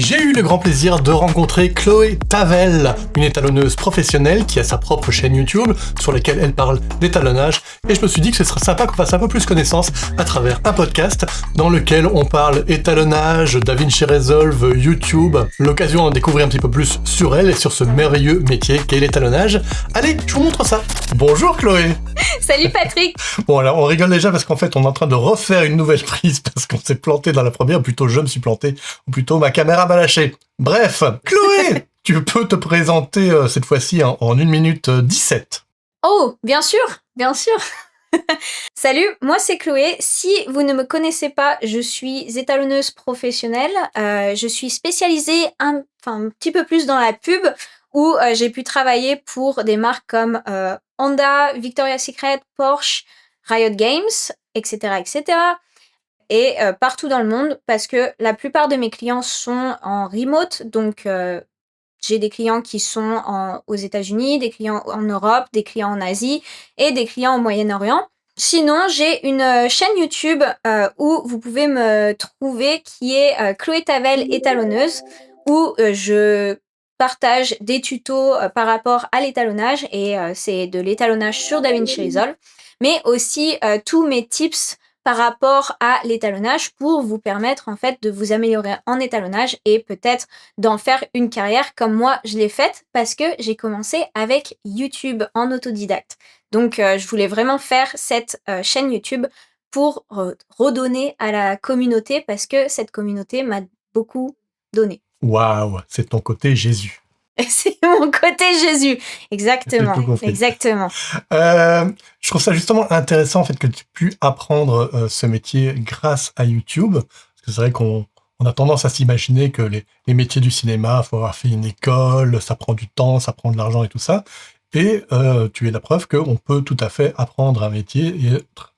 J'ai eu le grand plaisir de rencontrer Chloé Tavel, une étalonneuse professionnelle qui a sa propre chaîne YouTube sur laquelle elle parle d'étalonnage, et je me suis dit que ce serait sympa qu'on fasse un peu plus connaissance à travers un podcast dans lequel on parle étalonnage, DaVinci Resolve, YouTube, l'occasion d'en découvrir un petit peu plus sur elle et sur ce merveilleux métier qu'est l'étalonnage. Allez, je vous montre ça. Bonjour Chloé. Salut Patrick. Bon alors on rigole déjà parce qu'en fait on est en train de refaire une nouvelle prise parce qu'on s'est planté dans la première, ou plutôt je me suis planté, ou plutôt ma caméra m'a lâché. Bref, Chloé, tu peux te présenter cette fois-ci en 1 minute 17. Oh, bien sûr, bien sûr. Salut, moi c'est Chloé. Si vous ne me connaissez pas, je suis étalonneuse professionnelle. Je suis spécialisée un petit peu plus dans la pub où j'ai pu travailler pour des marques comme Honda, Victoria's Secret, Porsche, Riot Games, etc., etc. Et partout dans le monde parce que la plupart de mes clients sont en remote. Donc, j'ai des clients qui sont aux États-Unis, des clients en Europe, des clients en Asie et des clients au Moyen-Orient. Sinon, j'ai une chaîne YouTube où vous pouvez me trouver qui est Chloé Tavel étalonneuse où je partage des tutos par rapport à l'étalonnage et c'est de l'étalonnage sur DaVinci Resolve, mais aussi tous mes tips par rapport à l'étalonnage pour vous permettre en fait de vous améliorer en étalonnage et peut-être d'en faire une carrière comme moi je l'ai faite parce que j'ai commencé avec YouTube en autodidacte. Donc je voulais vraiment faire cette chaîne YouTube pour redonner à la communauté parce que cette communauté m'a beaucoup donné. Waouh, c'est ton côté Jésus. C'est mon côté Jésus, exactement, exactement. Je trouve ça justement intéressant en fait que tu puisses apprendre ce métier grâce à YouTube. Parce que c'est vrai qu'on a tendance à s'imaginer que les métiers du cinéma, il faut avoir fait une école, ça prend du temps, ça prend de l'argent et tout ça. Et tu es la preuve qu'on peut tout à fait apprendre un métier et être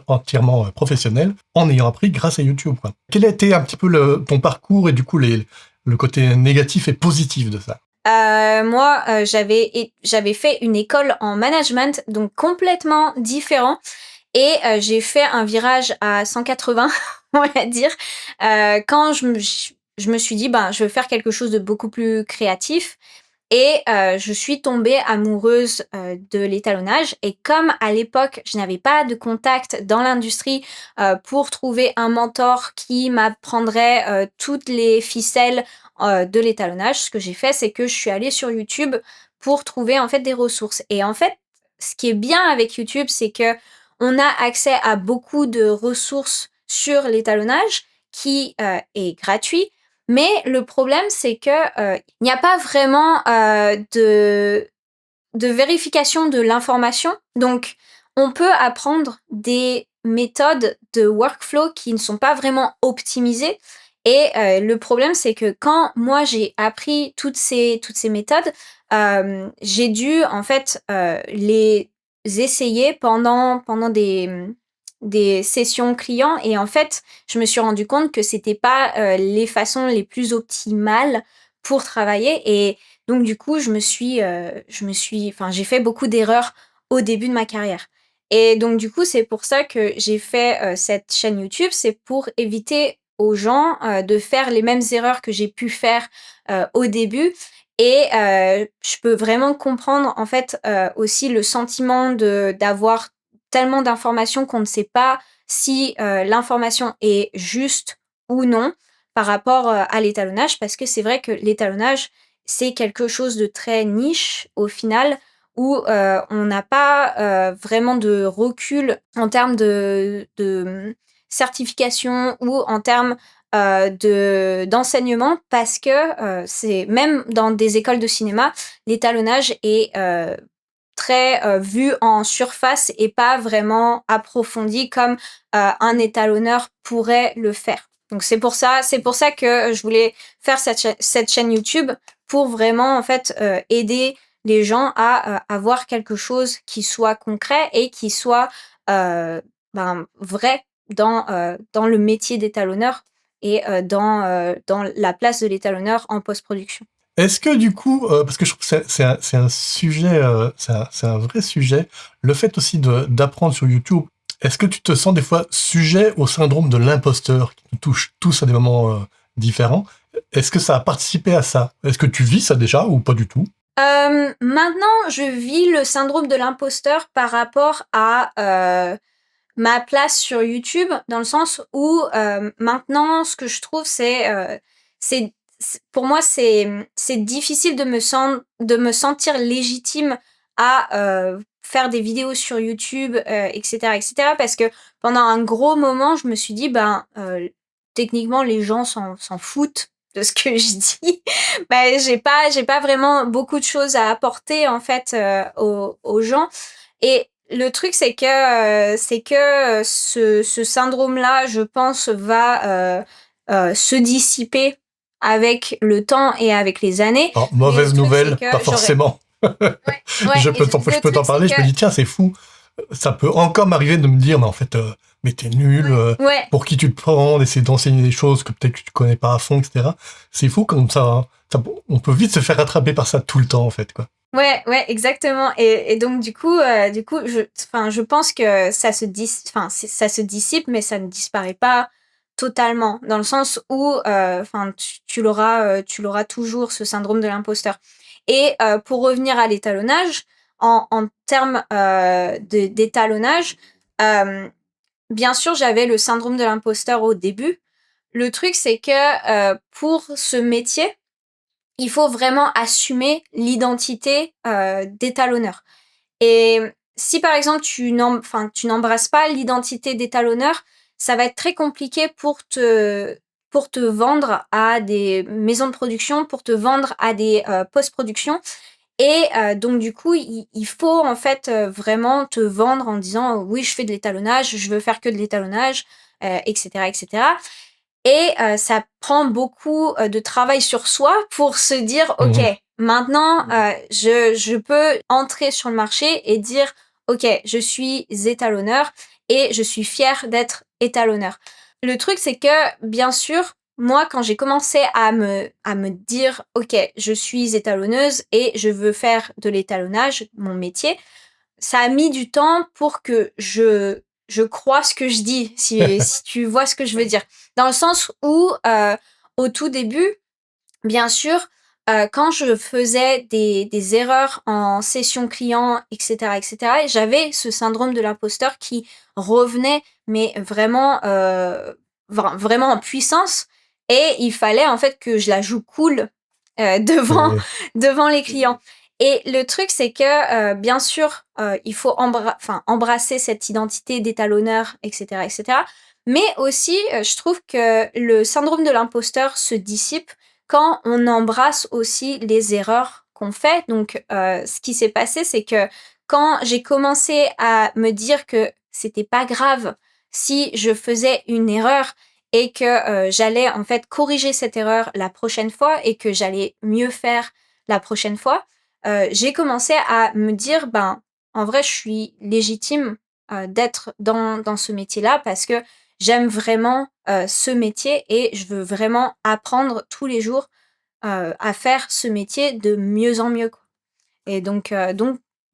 entièrement professionnel en ayant appris grâce à YouTube, quoi. Quel a été un petit peu ton parcours et du coup le côté négatif et positif de ça? Moi, j'avais fait une école en management, donc complètement différent. Et j'ai fait un virage à 180, on va dire, quand je me suis dit, ben, je veux faire quelque chose de beaucoup plus créatif. Et je suis tombée amoureuse de l'étalonnage. Et comme à l'époque, je n'avais pas de contact dans l'industrie pour trouver un mentor qui m'apprendrait toutes les ficelles de l'étalonnage, ce que j'ai fait, c'est que je suis allée sur YouTube pour trouver en fait des ressources. Et en fait, ce qui est bien avec YouTube, c'est que on a accès à beaucoup de ressources sur l'étalonnage qui est gratuit. Mais le problème, c'est que il n'y a pas vraiment de vérification de l'information. Donc, on peut apprendre des méthodes de workflow qui ne sont pas vraiment optimisées. Et le problème, c'est que quand moi j'ai appris toutes ces méthodes, j'ai dû en fait les essayer pendant des sessions clients et en fait, je me suis rendu compte que c'était pas les façons les plus optimales pour travailler et donc du coup, j'ai fait beaucoup d'erreurs au début de ma carrière. Et donc du coup, c'est pour ça que j'ai fait cette chaîne YouTube, c'est pour éviter aux gens de faire les mêmes erreurs que j'ai pu faire au début. Et je peux vraiment comprendre en fait aussi le sentiment d'avoir tellement d'informations qu'on ne sait pas si l'information est juste ou non par rapport à l'étalonnage, parce que c'est vrai que l'étalonnage, c'est quelque chose de très niche au final, où on n'a pas vraiment de recul en termes de certification ou en termes d'enseignement, parce que c'est même dans des écoles de cinéma, l'étalonnage est très vu en surface et pas vraiment approfondi comme un étalonneur pourrait le faire. Donc c'est pour ça que je voulais faire cette chaîne YouTube pour vraiment en fait aider les gens à avoir quelque chose qui soit concret et qui soit vrai dans le métier d'étalonneur et dans la place de l'étalonneur en post-production. Est-ce que du coup, parce que je trouve que c'est un sujet, c'est un vrai sujet, le fait aussi d'apprendre sur YouTube, est-ce que tu te sens des fois sujet au syndrome de l'imposteur qui nous touche tous à des moments différents? Est-ce que ça a participé à ça? Est-ce que tu vis ça déjà ou pas du tout? Maintenant, je vis le syndrome de l'imposteur par rapport à ma place sur YouTube, dans le sens où maintenant, ce que je trouve, c'est pour moi, c'est difficile de me sentir légitime à faire des vidéos sur YouTube, etc., etc., parce que pendant un gros moment, je me suis dit, ben, techniquement, les gens s'en foutent de ce que je dis. Ben, j'ai pas vraiment beaucoup de choses à apporter en fait aux gens. Et le truc, c'est que ce syndrome-là, je pense, va se dissiper avec le temps et avec les années. Alors, Mais le mauvaise truc, c'est nouvelle, que pas j'aurais... forcément. Ouais, ouais. Et Je le peux truc, t'en c'est parler, je me que... dis, tiens, c'est fou. Ça peut encore m'arriver de me dire, mais en fait, mais t'es nul, Ouais, pour qui tu te prends, d'essayer d'enseigner des choses que peut-être que tu connais pas à fond, etc. C'est fou comme ça, hein. On peut vite se faire rattraper par ça tout le temps, en fait, quoi. ouais, exactement. Et donc, je pense que ça se dissipe, mais ça ne disparaît pas totalement, dans le sens où, tu l'auras toujours, ce syndrome de l'imposteur. Et pour revenir à l'étalonnage, en termes d'étalonnage, euh, bien sûr, j'avais le syndrome de l'imposteur au début. Le truc, c'est que pour ce métier, il faut vraiment assumer l'identité d'étalonneur. Et si par exemple tu n'embrasses pas l'identité d'étalonneur, ça va être très compliqué pour te vendre à des maisons de production, pour te vendre à des post-productions. Et donc du coup, il faut en fait vraiment te vendre en disant oui, je fais de l'étalonnage, je veux faire que de l'étalonnage, etc., etc. Et ça prend beaucoup de travail sur soi pour se dire, OK, Mhm. maintenant, je peux entrer sur le marché et dire, OK, je suis étalonneur et je suis fière d'être étalonneur. Le truc, c'est que, bien sûr, moi, quand j'ai commencé à me dire, OK, je suis étalonneuse et je veux faire de l'étalonnage, mon métier, ça a mis du temps pour que je croie ce que je dis, si tu vois ce que je veux dire. Dans le sens où, au tout début, bien sûr, quand je faisais des erreurs en session client, etc., etc., j'avais ce syndrome de l'imposteur qui revenait, mais vraiment, vraiment en puissance. Et il fallait en fait que je la joue cool Et devant les clients. Et le truc, c'est que, bien sûr, il faut embrasser cette identité d'étalonneur, etc., etc. Mais aussi, je trouve que le syndrome de l'imposteur se dissipe quand on embrasse aussi les erreurs qu'on fait. Donc, ce qui s'est passé, c'est que quand j'ai commencé à me dire que c'était pas grave si je faisais une erreur et que j'allais en fait corriger cette erreur la prochaine fois et que j'allais mieux faire la prochaine fois, j'ai commencé à me dire, ben, en vrai, je suis légitime d'être dans ce métier-là parce que j'aime vraiment ce métier et je veux vraiment apprendre tous les jours à faire ce métier de mieux en mieux, quoi. Et donc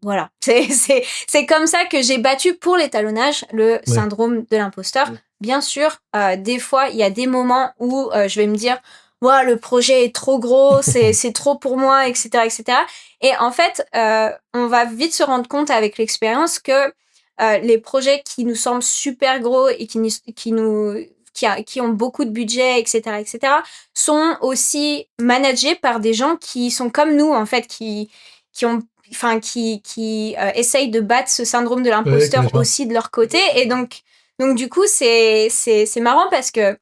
voilà, c'est comme ça que j'ai battu pour l'étalonnage le ouais. syndrome de l'imposteur. Bien sûr, des fois, il y a des moments où je vais me dire, ouais, le projet est trop gros, c'est trop pour moi, etc., etc. Et en fait, on va vite se rendre compte avec l'expérience que les projets qui nous semblent super gros et qui ont beaucoup de budget, etc., etc., sont aussi managés par des gens qui sont comme nous, en fait, qui ont qui essayent de battre ce syndrome de Ouais, l'imposteur complètement. aussi de leur côté. Et donc du coup, c'est marrant parce que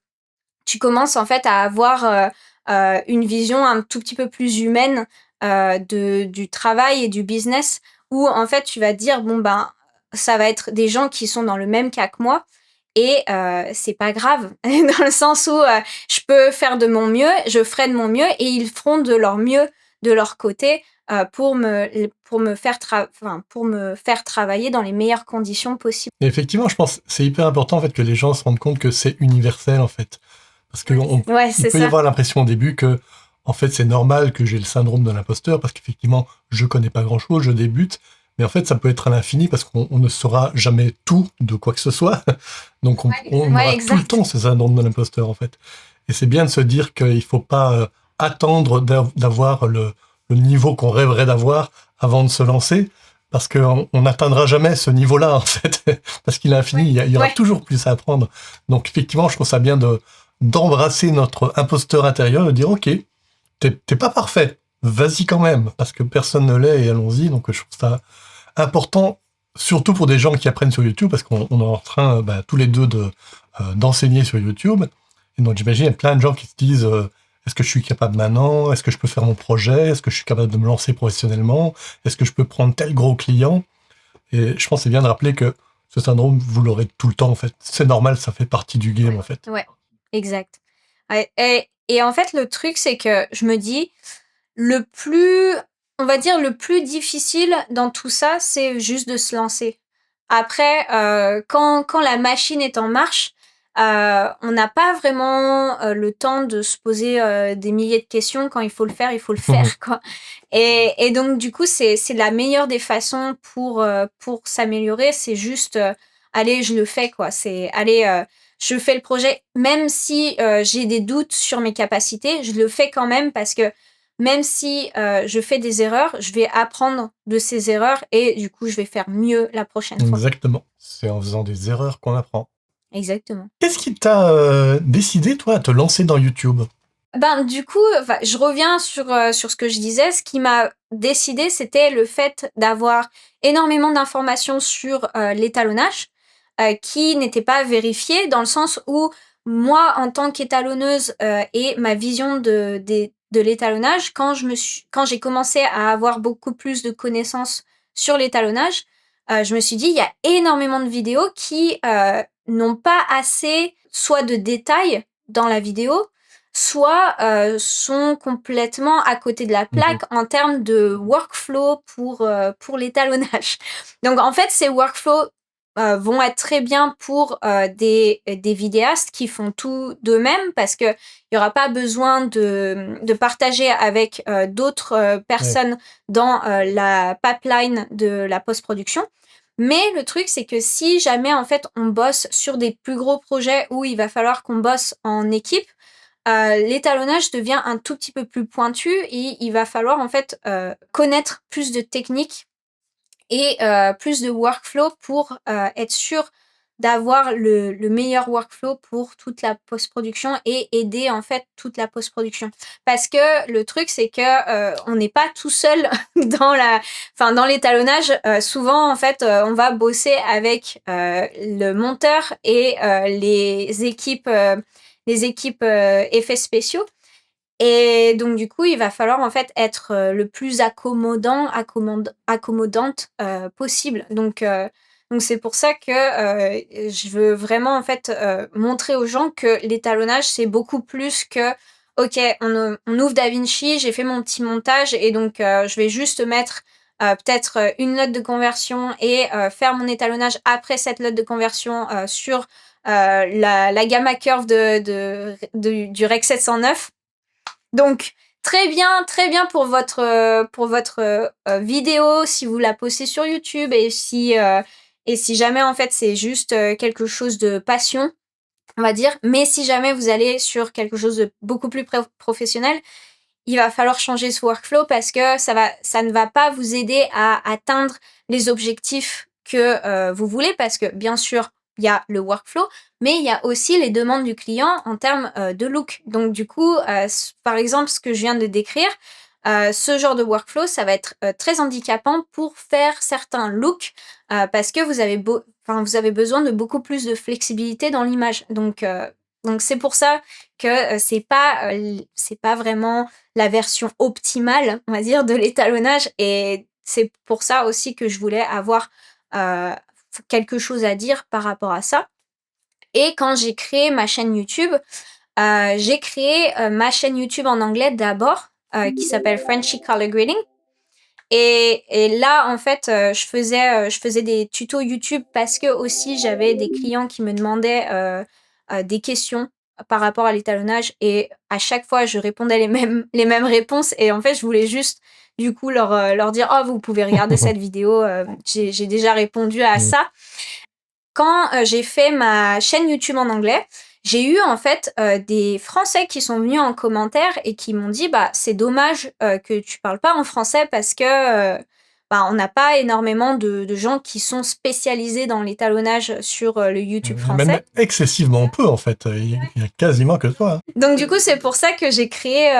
tu commences en fait à avoir une vision un tout petit peu plus humaine du travail et du business, où en fait tu vas te dire, bon ben, ça va être des gens qui sont dans le même cas que moi. Et c'est pas grave, dans le sens où je peux faire de mon mieux, je ferai de mon mieux, et ils feront de leur mieux de leur côté pour me faire travailler dans les meilleures conditions possibles. Et effectivement, je pense que c'est hyper important, en fait, que les gens se rendent compte que c'est universel, en fait. Parce que Ouais, il c'est peut y ça. avoir l'impression au début que, en fait, c'est normal que j'ai le syndrome de l'imposteur parce qu'effectivement, je connais pas grand-chose, je débute. Mais en fait, ça peut être à l'infini parce qu'on ne saura jamais tout de quoi que ce soit. Donc, on Ouais, aura tout le exact. temps ce syndrome de l'imposteur, en fait. Et c'est bien de se dire qu'il ne faut pas attendre d'avoir le niveau qu'on rêverait d'avoir avant de se lancer, parce qu'on n'atteindra jamais ce niveau-là, en fait, parce qu'il est infini, il y aura toujours plus à apprendre. Donc effectivement, je trouve ça bien d'embrasser notre imposteur intérieur, de dire, OK, t'es pas parfait, vas-y quand même, parce que personne ne l'est, et allons-y. Donc je trouve ça important, surtout pour des gens qui apprennent sur YouTube, parce qu'on est en train, tous les deux, d'enseigner sur YouTube. Et donc j'imagine, il y a plein de gens qui se disent est-ce que je suis capable maintenant? Est-ce que je peux faire mon projet? Est-ce que je suis capable de me lancer professionnellement? Est-ce que je peux prendre tel gros client? Et je pense que c'est bien de rappeler que ce syndrome, vous l'aurez tout le temps, en fait. C'est normal, ça fait partie du game, en fait. Ouais, exact. Ouais, et en fait, le truc, c'est que je me dis, on va dire, le plus difficile dans tout ça, c'est juste de se lancer. Après, quand la machine est en marche, on n'a pas vraiment le temps de se poser des milliers de questions. Quand il faut le faire, quoi. Et donc, du coup, c'est la meilleure des façons pour s'améliorer. C'est juste, allez, je le fais, quoi. C'est, allez, je fais le projet. Même si j'ai des doutes sur mes capacités, je le fais quand même parce que même si je fais des erreurs, je vais apprendre de ces erreurs et du coup, je vais faire mieux la prochaine fois. Exactement. C'est en faisant des erreurs qu'on apprend. Exactement. Qu'est-ce qui t'a décidé, toi, à te lancer dans YouTube? Du coup, je reviens sur ce que je disais. Ce qui m'a décidé, c'était le fait d'avoir énormément d'informations sur l'étalonnage qui n'étaient pas vérifiées, dans le sens où moi, en tant qu'étalonneuse et ma vision de l'étalonnage, quand j'ai commencé à avoir beaucoup plus de connaissances sur l'étalonnage, je me suis dit, il y a énormément de vidéos qui n'ont pas assez soit de détails dans la vidéo, soit sont complètement à côté de la plaque en termes de workflow pour l'étalonnage. Donc en fait, ces workflows vont être très bien pour des vidéastes qui font tout d'eux-mêmes, parce qu'il n'y aura pas besoin de partager avec d'autres personnes dans la pipeline de la post-production. Mais le truc, c'est que si jamais en fait on bosse sur des plus gros projets où il va falloir qu'on bosse en équipe, l'étalonnage devient un tout petit peu plus pointu et il va falloir en fait connaître plus de techniques et plus de workflow pour être sûr d'avoir le meilleur workflow pour toute la post-production et aider en fait toute la post-production. Parce que le truc, c'est que on n'est pas tout seul dans l'étalonnage. Souvent en fait, on va bosser avec le monteur et les équipes effets spéciaux. Et donc, du coup, il va falloir en fait être le plus accommodante possible. Donc, c'est pour ça que je veux vraiment en fait montrer aux gens que l'étalonnage, c'est beaucoup plus que OK, on ouvre DaVinci, j'ai fait mon petit montage et donc je vais juste mettre peut-être une note de conversion et faire mon étalonnage après cette note de conversion sur la gamma curve du Rec 709. Donc, très bien pour votre vidéo si vous la postez sur YouTube, et si jamais en fait c'est juste quelque chose de passion, on va dire. Mais si jamais vous allez sur quelque chose de beaucoup plus professionnel, il va falloir changer ce workflow, parce que ça ne va pas vous aider à atteindre les objectifs que vous voulez, parce que bien sûr, il y a le workflow, mais il y a aussi les demandes du client en termes de look. Donc du coup, par exemple, ce que je viens de décrire, ce genre de workflow, ça va être très handicapant pour faire certains looks, parce que vous avez besoin de beaucoup plus de flexibilité dans l'image. Donc c'est pour ça que c'est pas vraiment la version optimale, on va dire, de l'étalonnage. Et c'est pour ça aussi que je voulais avoir quelque chose à dire par rapport à ça. Et quand j'ai créé ma chaîne YouTube, j'ai créé ma chaîne YouTube en anglais d'abord, qui s'appelle Frenchy Color Grading. Et là, en fait, je faisais des tutos YouTube parce que aussi j'avais des clients qui me demandaient des questions par rapport à l'étalonnage, et à chaque fois je répondais les mêmes réponses. Et en fait, je voulais juste du coup leur dire: oh, vous pouvez regarder cette vidéo, j'ai déjà répondu à ça. Quand j'ai fait ma chaîne YouTube en anglais, j'ai eu en fait des Français qui sont venus en commentaire et qui m'ont dit bah c'est dommage que tu parles pas en français parce que bah, on n'a pas énormément de gens qui sont spécialisés dans l'étalonnage sur le YouTube Même français. excessivement peu, en fait. Il y a quasiment que toi, hein. Donc du coup, c'est pour ça que j'ai créé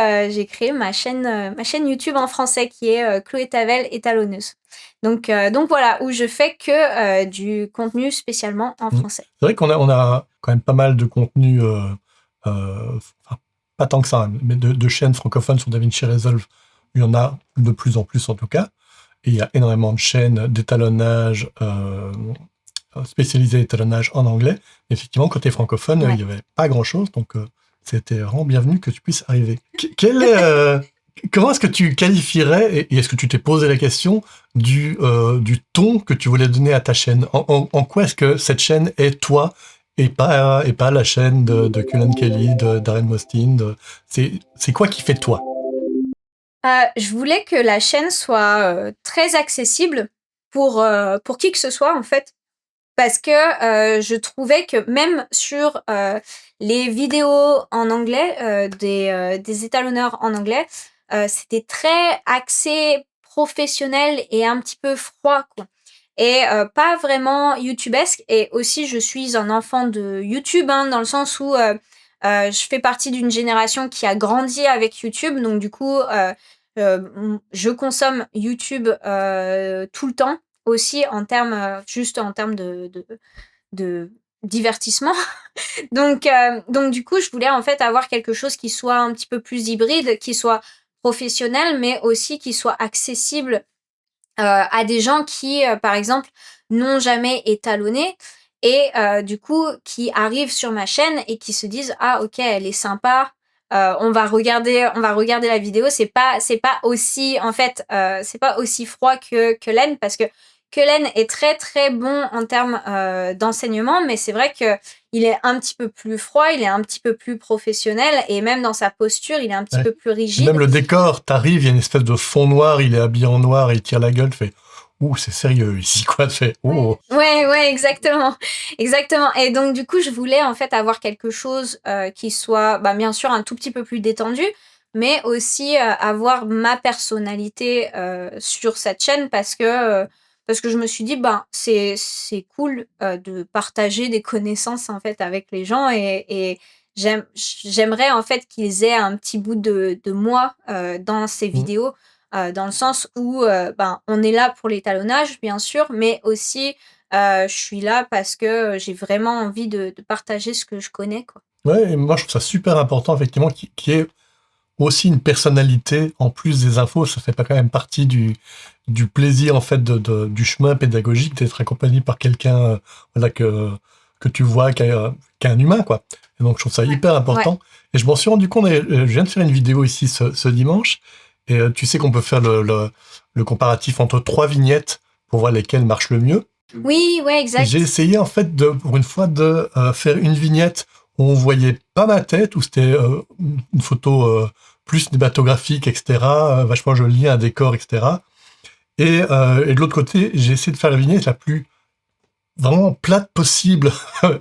ma chaîne YouTube en français qui est Chloé Tavel étalonneuse. Donc voilà, où je fais que du contenu spécialement en français. C'est vrai on a quand même pas mal de contenu, enfin, pas tant que ça, hein, mais de chaînes francophones sur DaVinci Resolve. Il y en a de plus en plus, en tout cas. Et il y a énormément de chaînes d'étalonnage, spécialisées étalonnage en anglais. Effectivement, côté francophone, il n'y avait pas grand-chose, donc c'était vraiment bienvenu que tu puisses arriver. Comment est-ce que tu qualifierais, et est-ce que tu t'es posé la question, du ton que tu voulais donner à ta chaîne? En quoi est-ce que cette chaîne est toi, et pas la chaîne de Cullen Kelly, de Darren Mostin? C'est quoi qui fait toi? Je voulais que la chaîne soit très accessible pour qui que ce soit, en fait. Parce que je trouvais que même sur les vidéos en anglais, des étalonneurs en anglais, c'était très axé professionnel et un petit peu froid, quoi. Et pas vraiment YouTubesque. Et aussi, je suis un enfant de YouTube, hein, dans le sens où je fais partie d'une génération qui a grandi avec YouTube. Donc du coup, je consomme YouTube tout le temps aussi juste en termes de divertissement. Donc du coup, je voulais en fait avoir quelque chose qui soit un petit peu plus hybride, qui soit professionnel, mais aussi qui soit accessible à des gens qui, par exemple, n'ont jamais étalonné et du coup, qui arrivent sur ma chaîne et qui se disent ah ok, elle est sympa. On va regarder la vidéo. C'est pas aussi en fait, c'est pas aussi froid que Len parce que Len est très très bon en termes d'enseignement, mais c'est vrai que il est un petit peu plus froid, il est un petit peu plus professionnel et même dans sa posture, il est un petit peu plus rigide. Même le décor, t'arrives, il y a une espèce de fond noir, il est habillé en noir et il tire la gueule, tu fais ouh, c'est sérieux ici, quoi, tu fais oh. Ouais, exactement. Exactement. Et donc, du coup, je voulais en fait avoir quelque chose qui soit, bah, bien sûr, un tout petit peu plus détendu, mais aussi avoir ma personnalité sur cette chaîne parce que je me suis dit, ben, c'est cool de partager des connaissances en fait avec les gens et j'aimerais en fait qu'ils aient un petit bout de moi dans ces vidéos. Dans le sens où ben, on est là pour l'étalonnage, bien sûr, mais aussi je suis là parce que j'ai vraiment envie de partager ce que je connais, quoi. Ouais, et moi je trouve ça super important, effectivement, qu'il y ait aussi une personnalité en plus des infos. Ça fait pas quand même partie du plaisir, en fait, du chemin pédagogique d'être accompagné par quelqu'un voilà, que tu vois, qui est un humain, quoi. Et donc je trouve ça hyper important. Et je m'en suis rendu compte, je viens de faire une vidéo ici ce dimanche, et tu sais qu'on peut faire le comparatif entre 3 vignettes pour voir lesquelles marchent le mieux. Oui, ouais, exact. J'ai essayé, en fait, pour une fois, de faire une vignette où on voyait pas ma tête, où c'était une photo plus cinématographique, etc., vachement jolie, un décor, etc. Et de l'autre côté, j'ai essayé de faire la vignette la plus vraiment plate possible.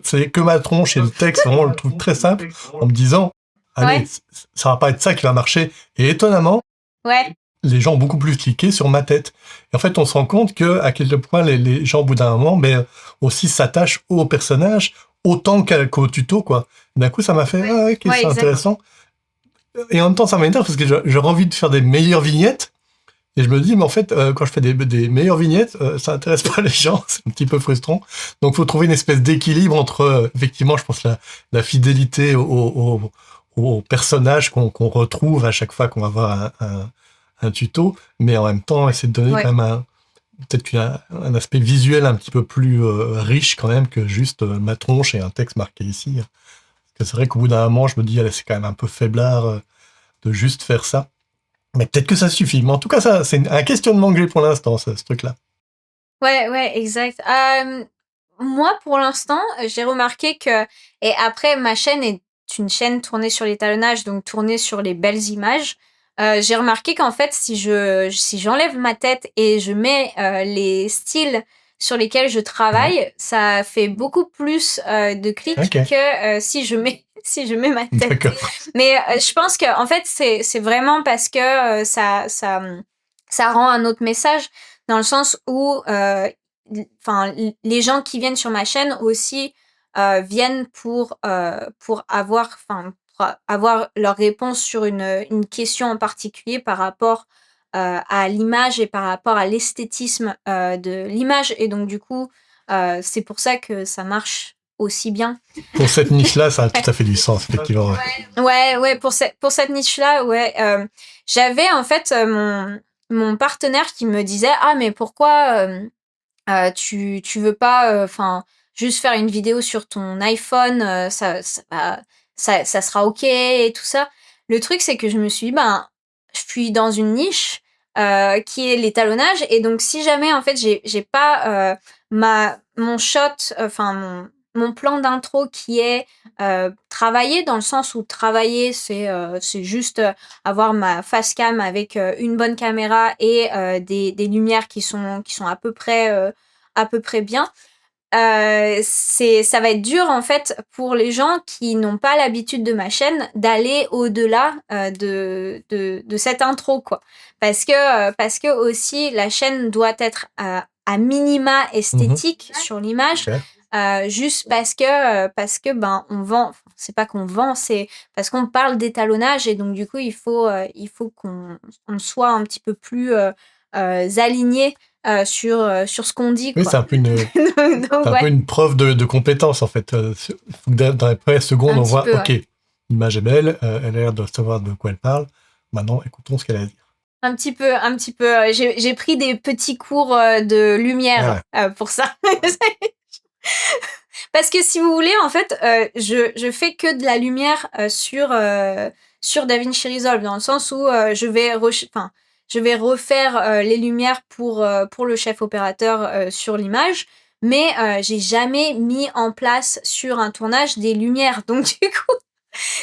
C'est que ma tronche et le texte, vraiment le truc très simple, en me disant, allez, ça va pas être ça qui va marcher. Et étonnamment, les gens ont beaucoup plus cliqué sur ma tête. Et en fait, on se rend compte à quel point les gens, au bout d'un moment, aussi s'attachent au personnage autant qu'au tuto, quoi. D'un coup, ça m'a fait, ok, c'est intéressant. Et en même temps, ça m'énerve parce que j'aurais envie de faire des meilleures vignettes. Et je me dis, mais en fait, quand je fais des meilleures vignettes, ça intéresse pas les gens, c'est un petit peu frustrant. Donc, faut trouver une espèce d'équilibre entre, effectivement, je pense, la fidélité au personnage qu'on retrouve à chaque fois qu'on va voir un tuto, mais en même temps, essayer de donner quand même peut-être un aspect visuel un petit peu plus riche quand même que juste ma tronche et un texte marqué ici. Parce que c'est vrai qu'au bout d'un moment, je me dis, allez, c'est quand même un peu faiblard de juste faire ça. Mais peut-être que ça suffit. Mais en tout cas, ça, c'est un questionnement que j'ai pour l'instant, ce truc-là. Ouais, exact. Moi, pour l'instant, j'ai remarqué que... Et après, ma chaîne est une chaîne tournée sur l'étalonnage, donc tournée sur les belles images. J'ai remarqué qu'en fait, si j'enlève ma tête et je mets les styles sur lesquels je travaille, ça fait beaucoup plus de clics Ok. que si je mets ma tête. D'accord. Mais je pense que en fait c'est vraiment parce que ça rend un autre message dans le sens où enfin les gens qui viennent sur ma chaîne aussi viennent pour avoir leur réponse sur une question en particulier par rapport à l'image et par rapport à l'esthétisme de l'image. Et donc, du coup, c'est pour ça que ça marche aussi bien. Pour cette niche-là, ça a tout à fait du sens, effectivement. Ouais, pour cette niche-là, ouais. J'avais en fait mon partenaire qui me disait « Ah, mais pourquoi tu veux pas juste faire une vidéo sur ton iPhone, ça sera OK et tout ça. » Le truc, c'est que je me suis dit, ben, je suis dans une niche qui est l'étalonnage. Et donc, si jamais, en fait, j'ai pas mon shot, mon plan d'intro qui est travaillé, dans le sens où travailler, c'est juste avoir ma face cam avec une bonne caméra et des lumières qui sont à peu près bien. Ça va être dur en fait pour les gens qui n'ont pas l'habitude de ma chaîne d'aller au-delà de cette intro, quoi. Parce que aussi la chaîne doit être à minima esthétique sur l'image. Ok. Juste parce que ben on vend, c'est pas qu'on vend, c'est parce qu'on parle d'étalonnage. Et donc du coup il faut qu'on soit un petit peu plus aligné sur ce qu'on dit, Oui, quoi. c'est un peu Ouais, une preuve de compétence, en fait. Faut que dans les premières secondes, un on petit voit, peu, OK, ouais. l'image est belle, elle a l'air de savoir de quoi elle parle. Maintenant, écoutons ce qu'elle a à dire. Un petit peu, un petit peu. J'ai pris des petits cours de Ah lumière ouais. pour ça. Parce que si vous voulez, en fait, je fais que de la lumière sur DaVinci Resolve, dans le sens où je vais refaire les lumières pour le chef opérateur sur l'image, mais j'ai jamais mis en place sur un tournage des lumières. Donc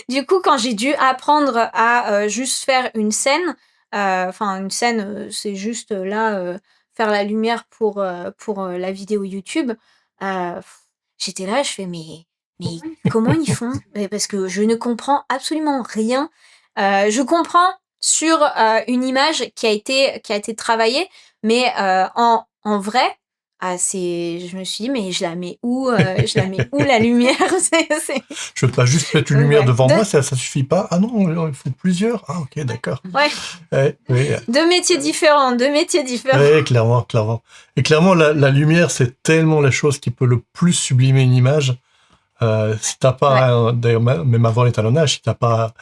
du coup, quand j'ai dû apprendre à juste faire une scène, une scène, c'est juste là faire la lumière pour la vidéo YouTube. euh, J'étais là, je fais mais comment ils font? Parce que je ne comprends absolument rien. Je comprends sur une image qui a été travaillée, mais en vrai, je me suis dit mais je la mets où la lumière? Je veux pas juste mettre une Donc, lumière ouais. devant moi, ça suffit pas. Ah non, il faut plusieurs. Ah, OK, d'accord. Ouais. Ouais, oui, Deux métiers différents. ouais, clairement, clairement. Et clairement, la lumière, c'est tellement la chose qui peut le plus sublimer une image. Si t'as Ouais, pas, d'ailleurs, même avant l'étalonnage, si t'as pas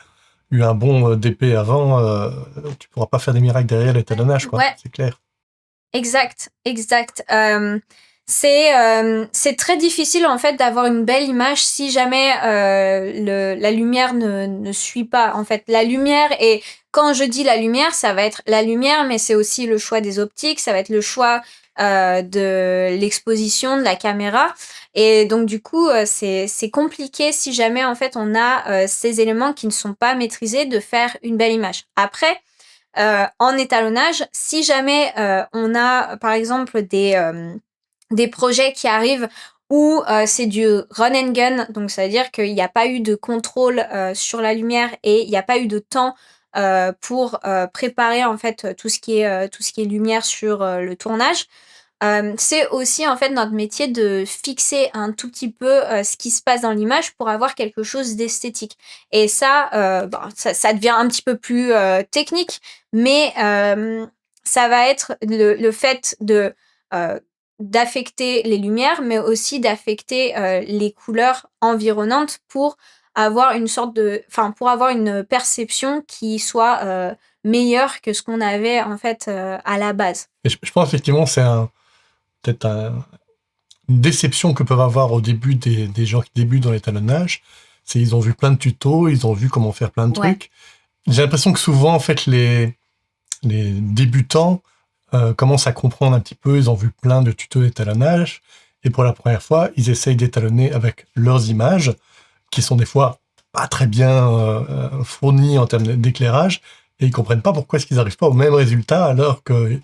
eu un bon DP avant, tu pourras pas faire des miracles derrière l'étalonnage, quoi. ouais, C'est clair. exact, exact. C'est très difficile en fait d'avoir une belle image si jamais la lumière ne suit pas. En fait, la lumière, et quand je dis la lumière, ça va être la lumière, mais c'est aussi le choix des optiques, ça va être le choix de l'exposition de la caméra. Et donc du coup, c'est compliqué si jamais en fait on a ces éléments qui ne sont pas maîtrisés de faire une belle image. Après, en étalonnage, si jamais on a par exemple des projets qui arrivent où c'est du run and gun, donc ça veut dire qu'il n'y a pas eu de contrôle sur la lumière et il n'y a pas eu de temps pour préparer en fait tout ce qui est lumière sur le tournage. C'est aussi en fait notre métier de fixer un tout petit peu ce qui se passe dans l'image pour avoir quelque chose d'esthétique. Et ça, ça devient un petit peu plus technique, mais ça va être le fait d'affecter les lumières, mais aussi d'affecter les couleurs environnantes pour avoir pour avoir une perception qui soit meilleure que ce qu'on avait en fait à la base. Et je pense effectivement c'est peut-être une déception que peuvent avoir au début des gens qui débutent dans l'étalonnage. C'est ils ont vu plein de tutos, ils ont vu comment faire plein de Ouais. trucs. J'ai l'impression que souvent, en fait, les débutants commencent à comprendre un petit peu, ils ont vu plein de tutos d'étalonnage, et pour la première fois, ils essayent d'étalonner avec leurs images, qui sont des fois pas très bien fournies en termes d'éclairage, et ils comprennent pas pourquoi est-ce qu'ils n'arrivent pas au même résultat alors que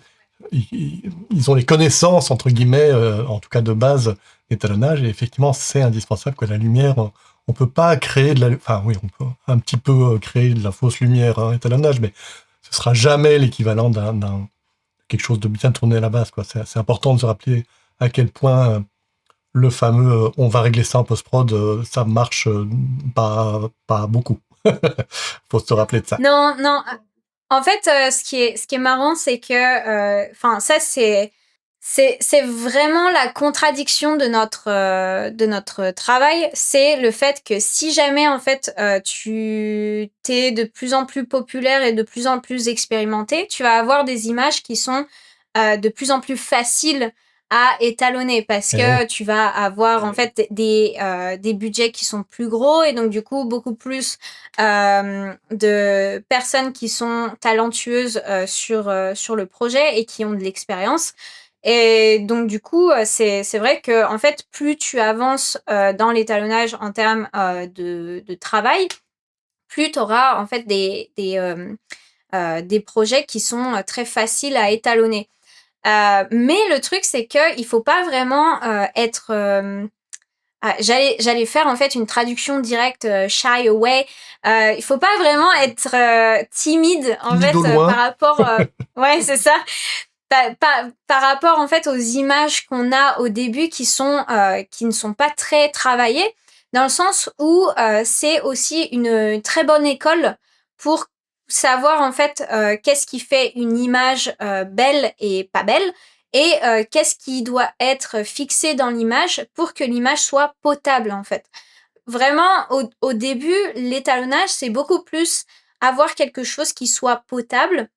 ils ont les connaissances, entre guillemets, en tout cas de base, d'étalonnage, et effectivement, c'est indispensable que la lumière, on peut pas créer de la... Enfin oui, on peut un petit peu créer de la fausse lumière en étalonnage, mais ce sera jamais l'équivalent d'un quelque chose de bien tourné à la base, quoi. C'est important de se rappeler à quel point le fameux on va régler ça en post-prod, ça marche pas beaucoup. Faut se rappeler de ça. Non, non. En fait, ce qui est marrant, c'est que, enfin, ça, c'est vraiment la contradiction de notre travail. C'est le fait que si jamais, en fait, tu t'es de plus en plus populaire et de plus en plus expérimenté, tu vas avoir des images qui sont de plus en plus faciles à étalonner parce Eh oui. que tu vas avoir en fait des budgets qui sont plus gros et donc du coup beaucoup plus de personnes qui sont talentueuses sur le projet et qui ont de l'expérience. Et donc du coup, c'est vrai que en fait, plus tu avances dans l'étalonnage en termes de travail, plus tu auras en fait des projets qui sont très faciles à étalonner. Mais le truc, c'est qu'il faut pas vraiment être. J'allais faire en fait une traduction directe shy away. Il faut pas vraiment être timide en Timide au fait par loin. rapport. Ouais, c'est ça. Par rapport en fait aux images qu'on a au début qui ne sont pas très travaillées, dans le sens où c'est aussi une très bonne école pour savoir en fait qu'est-ce qui fait une image belle et pas belle et qu'est-ce qui doit être fixé dans l'image pour que l'image soit potable en fait. Vraiment au début, l'étalonnage c'est beaucoup plus avoir quelque chose qui soit potable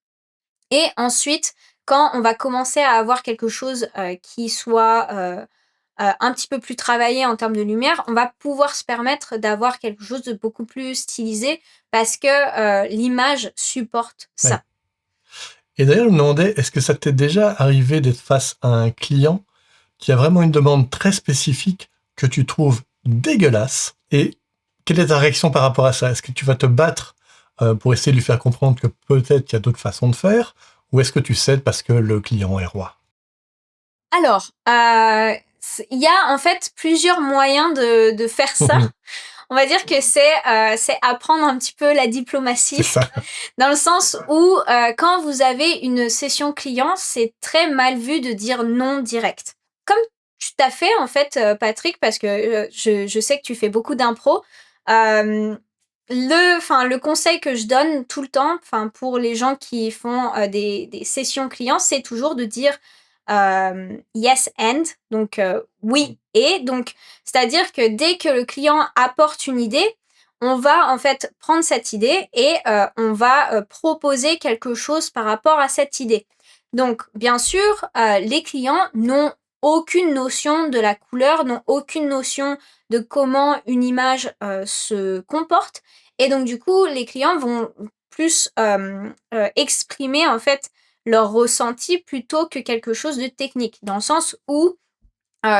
et ensuite, quand on va commencer à avoir quelque chose qui soit un petit peu plus travaillé en termes de lumière, on va pouvoir se permettre d'avoir quelque chose de beaucoup plus stylisé parce que l'image supporte Ouais. ça. Et d'ailleurs, je me demandais, est-ce que ça t'est déjà arrivé d'être face à un client qui a vraiment une demande très spécifique que tu trouves dégueulasse? Et quelle est ta réaction par rapport à ça? Est-ce que tu vas te battre pour essayer de lui faire comprendre que peut-être il y a d'autres façons de faire? Ou est-ce que tu cèdes parce que le client est roi? Alors, il y a en fait plusieurs moyens de faire ça. On va dire que c'est apprendre un petit peu la C'est diplomatie, ça. dans le sens où quand vous avez une session client, c'est très mal vu de dire non direct. Comme tu t'as fait en fait, Patrick, parce que je sais que tu fais beaucoup d'impro. euh, le conseil que je donne tout le temps, pour les gens qui font des sessions clients, c'est toujours de dire yes and, donc oui et. Donc, c'est-à-dire que dès que le client apporte une idée, on va en fait prendre cette idée et on va proposer quelque chose par rapport à cette idée. Donc, bien sûr, les clients n'ont aucune notion de la couleur, n'ont aucune notion de comment une image se comporte. Et donc, du coup, les clients vont plus exprimer en fait leur ressenti plutôt que quelque chose de technique. Dans le sens où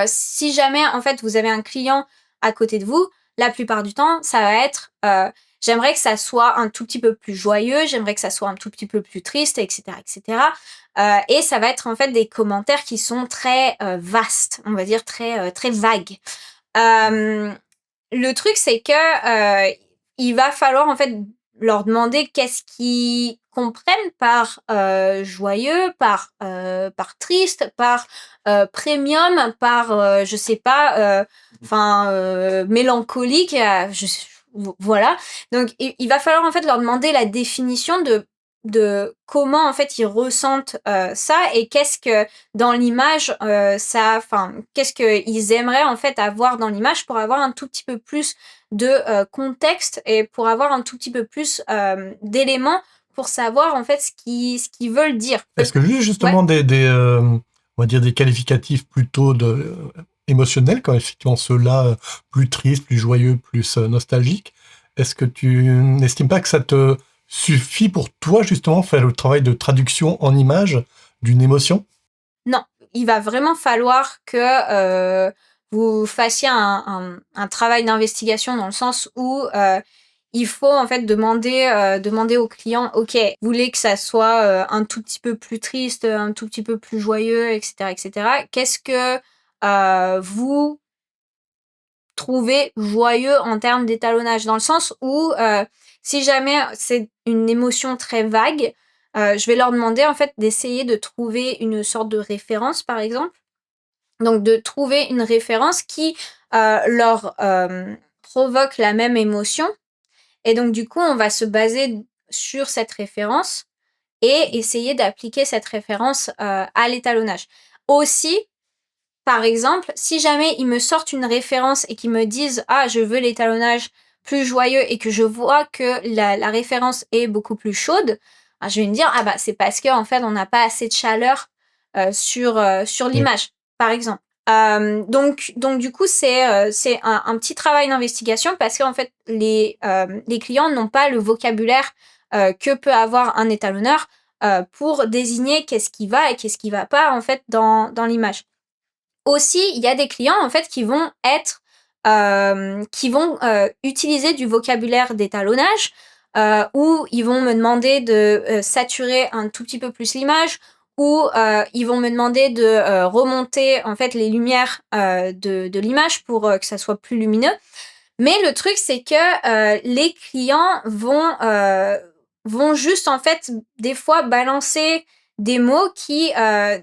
si jamais en fait vous avez un client à côté de vous, la plupart du temps, ça va être j'aimerais que ça soit un tout petit peu plus joyeux, j'aimerais que ça soit un tout petit peu plus triste, etc., etc. Et ça va être en fait des commentaires qui sont très vastes, on va dire très vagues. Euh, le truc, c'est que il va falloir en fait leur demander qu'est-ce qu'ils comprennent par joyeux, par triste, par premium, par je sais pas, mélancolique. Voilà. Donc il va falloir en fait leur demander la définition de comment en fait ils ressentent ça et qu'est-ce que dans l'image qu'est-ce qu'ils aimeraient en fait avoir dans l'image pour avoir un tout petit peu plus de contexte et pour avoir un tout petit peu plus d'éléments pour savoir en fait ce qu'ils veulent dire. Est-ce que juste Ouais. justement on va dire des qualificatifs plutôt émotionnels, quand effectivement ceux-là plus tristes, plus joyeux, plus nostalgiques, est-ce que tu n'estimes pas que ça te suffit pour toi justement faire le travail de traduction en image d'une émotion? Non, il va vraiment falloir que vous fassiez un travail d'investigation dans le sens où il faut en fait demander au client, ok, vous voulez que ça soit un tout petit peu plus triste, un tout petit peu plus joyeux, etc., etc. Qu'est-ce que vous trouvez joyeux en termes d'étalonnage, dans le sens où si jamais c'est une émotion très vague, je vais leur demander en fait d'essayer de trouver une sorte de référence, par exemple. Donc de trouver une référence qui leur provoque la même émotion. Et donc du coup, on va se baser sur cette référence et essayer d'appliquer cette référence à l'étalonnage. Aussi, par exemple, si jamais ils me sortent une référence et qu'ils me disent ah, je veux l'étalonnage plus joyeux, et que je vois que la référence est beaucoup plus chaude, je vais me dire ah bah c'est parce que en fait on n'a pas assez de chaleur sur Oui. l'image, par exemple. Donc du coup c'est un petit travail d'investigation, parce qu'en fait les clients n'ont pas le vocabulaire que peut avoir un étalonneur pour désigner qu'est-ce qui va et qu'est-ce qui va pas en fait dans l'image. Aussi, il y a des clients en fait qui vont utiliser du vocabulaire d'étalonnage, où ils vont me demander de saturer un tout petit peu plus l'image, ou ils vont me demander de remonter en fait les lumières de l'image pour que ça soit plus lumineux. Mais le truc, c'est que les clients vont juste en fait des fois balancer des mots qui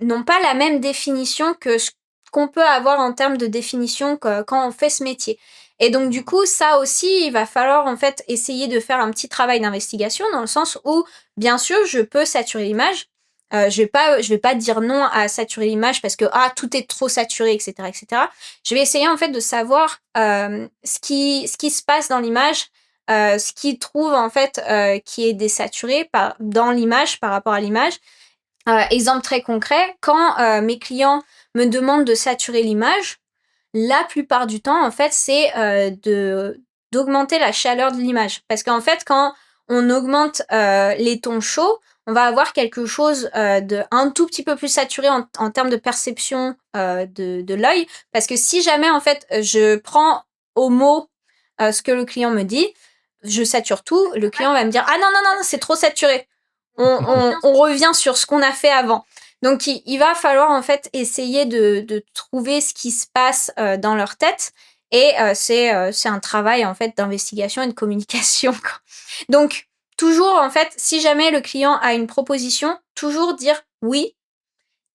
n'ont pas la même définition que ce qu'on peut avoir en termes de définition quand on fait ce métier. Et donc du coup, ça aussi, il va falloir en fait essayer de faire un petit travail d'investigation, dans le sens où, bien sûr, je peux saturer l'image. Je vais pas dire non à saturer l'image parce que tout est trop saturé, etc., etc. Je vais essayer en fait de savoir ce qui se passe dans l'image, ce qu'ils trouvent en fait qui est désaturé dans l'image par rapport à l'image. Exemple très concret, quand mes clients me demandent de saturer l'image, la plupart du temps, en fait, c'est d'augmenter la chaleur de l'image. Parce qu'en fait, quand on augmente les tons chauds, on va avoir quelque chose de un tout petit peu plus saturé en termes de perception de l'œil. Parce que si jamais, en fait, je prends au mot ce que le client me dit, je sature tout, le client va me dire « Ah non, non, non, c'est trop saturé. On revient sur ce qu'on a fait avant. » Donc, il va falloir en fait essayer de trouver ce qui se passe dans leur tête, et c'est un travail en fait d'investigation et de communication. Donc, toujours en fait, si jamais le client a une proposition, toujours dire oui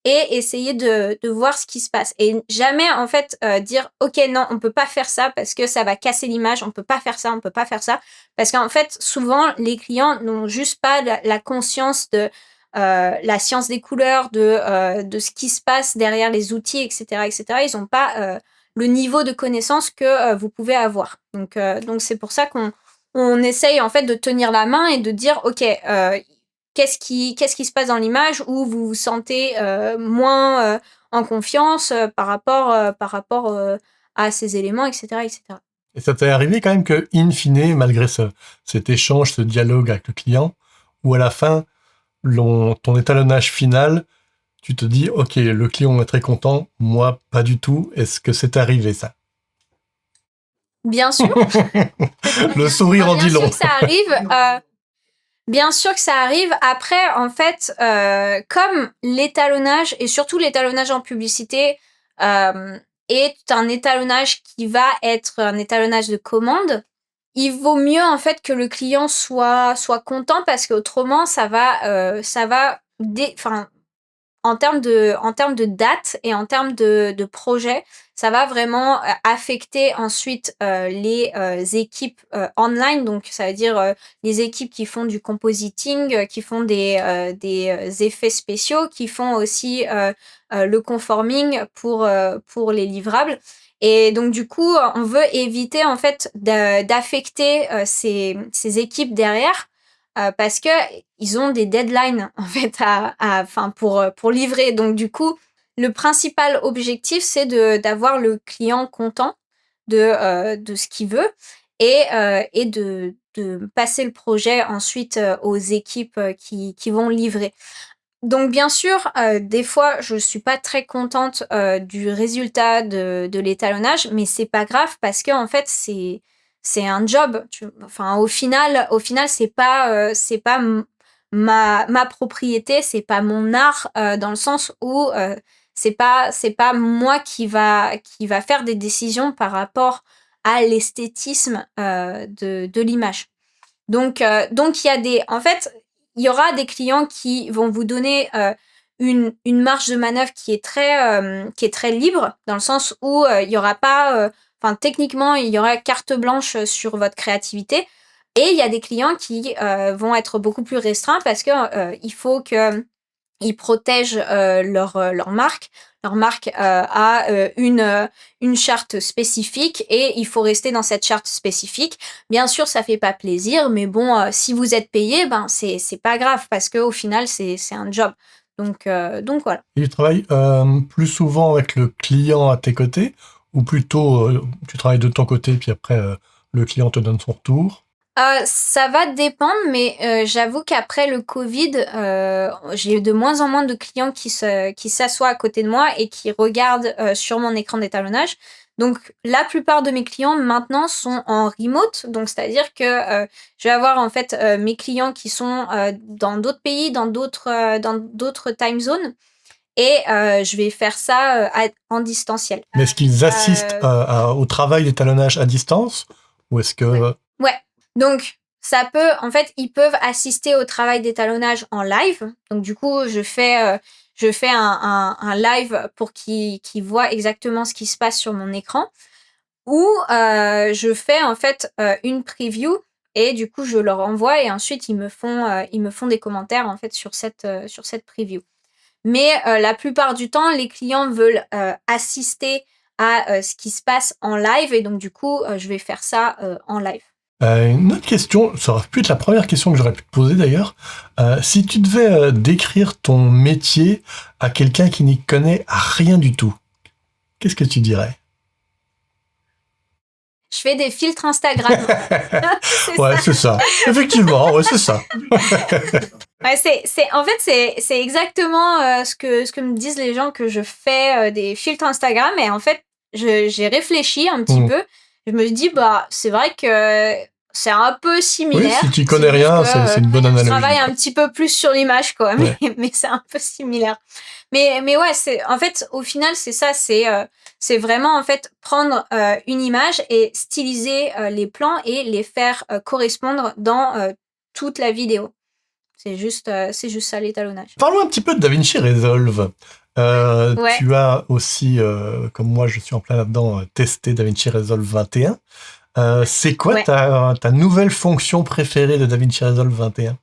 et essayer de voir ce qui se passe. Et jamais en fait dire ok, non, on peut pas faire ça parce que ça va casser l'image, on peut pas faire ça, on peut pas faire ça. Parce qu'en fait, souvent, les clients n'ont juste pas la conscience de la science des couleurs, de ce qui se passe derrière les outils, etc., etc. Ils n'ont pas le niveau de connaissance que vous pouvez avoir. Donc c'est pour ça qu'on essaye en fait de tenir la main et de dire ok, qu'est-ce qui se passe dans l'image où vous vous sentez moins en confiance par rapport à ces éléments, etc., etc. Et ça t'est arrivé quand même que, in fine, malgré cet échange, ce dialogue avec le client, où à la fin, ton étalonnage final, tu te dis, ok, le client est très content, moi pas du tout. Est-ce que c'est arrivé ça? Bien sûr. Le sourire en dit Bien sûr long. que ça arrive. Bien sûr que ça arrive. Après, en fait, comme l'étalonnage, et surtout l'étalonnage en publicité, est un étalonnage qui va être un étalonnage de commande, il vaut mieux en fait que le client soit content, parce qu'autrement enfin, en termes de date et en termes de projet, ça va vraiment affecter ensuite les équipes online. Donc, ça veut dire les équipes qui font du compositing, qui font des effets spéciaux, qui font aussi le conforming pour les livrables. Et donc, du coup, on veut éviter en fait d'affecter ces équipes derrière, parce que ils ont des deadlines en fait pour livrer. Donc du coup, le principal objectif, c'est d'avoir le client content de ce qu'il veut, et de passer le projet ensuite aux équipes qui vont livrer. Donc bien sûr, des fois, je suis pas très contente du résultat de l'étalonnage, mais c'est pas grave, parce que en fait, c'est un job. Enfin, au final, c'est pas ma propriété, c'est pas mon art, dans le sens où c'est pas moi qui va faire des décisions par rapport à l'esthétisme de l'image. Donc il y a en fait, il y aura des clients qui vont vous donner une marge de manœuvre qui est très libre, dans le sens où il y aura pas, enfin techniquement, il y aura carte blanche sur votre créativité. Et il y a des clients qui vont être beaucoup plus restreints parce que il faut que ils protègent leur marque. Leur marque a une charte spécifique et il faut rester dans cette charte spécifique. Bien sûr, ça fait pas plaisir, mais bon, si vous êtes payé, ben c'est pas grave parce que au final c'est un job. Donc voilà. Et tu travailles plus souvent avec le client à tes côtés, ou plutôt tu travailles de ton côté, puis après le client te donne son retour? Ça va dépendre, mais j'avoue qu'après le Covid, j'ai de moins en moins de clients qui s'assoient à côté de moi et qui regardent sur mon écran d'étalonnage. Donc la plupart de mes clients maintenant sont en remote, donc c'est-à-dire que je vais avoir en fait mes clients qui sont dans d'autres pays, dans d'autres time zones, et je vais faire ça en distanciel. Mais est-ce qu'ils assistent au travail d'étalonnage à distance, ou est-ce que... Ouais, donc ça peut, en fait, ils peuvent assister au travail d'étalonnage en live. Donc du coup, je fais un live pour qu'ils voient exactement ce qui se passe sur mon écran. Ou je fais en fait une preview et du coup je leur envoie et ensuite ils me font des commentaires en fait sur cette preview. Mais la plupart du temps, les clients veulent assister à ce qui se passe en live et donc du coup, je vais faire ça en live. Une autre question, ça aurait pu être la première question que j'aurais pu te poser d'ailleurs. Si tu devais décrire ton métier à quelqu'un qui n'y connaît rien du tout, qu'est-ce que tu dirais? Je fais des filtres Instagram. Ouais, c'est ça. Effectivement, ouais, c'est ça. Ouais, en fait, c'est exactement ce que me disent les gens, que je fais des filtres Instagram. Et en fait, j'ai réfléchi un petit peu. Je me dis, bah, c'est vrai que c'est un peu Oui, similaire. si tu C'est connais juste rien, que c'est une bonne je analogie. travaille un petit peu plus sur l'image, quoi. Ouais. Mais c'est un peu similaire. Mais ouais, en fait, au final, c'est ça. C'est vraiment, en fait, prendre une image et styliser les plans et les faire correspondre dans toute la vidéo. C'est juste ça l'étalonnage. Parlons un petit peu de DaVinci Resolve. Ouais. Tu as aussi, comme moi je suis en plein là-dedans, testé DaVinci Resolve 21. C'est quoi Ouais. ta nouvelle fonction préférée de DaVinci Resolve 21?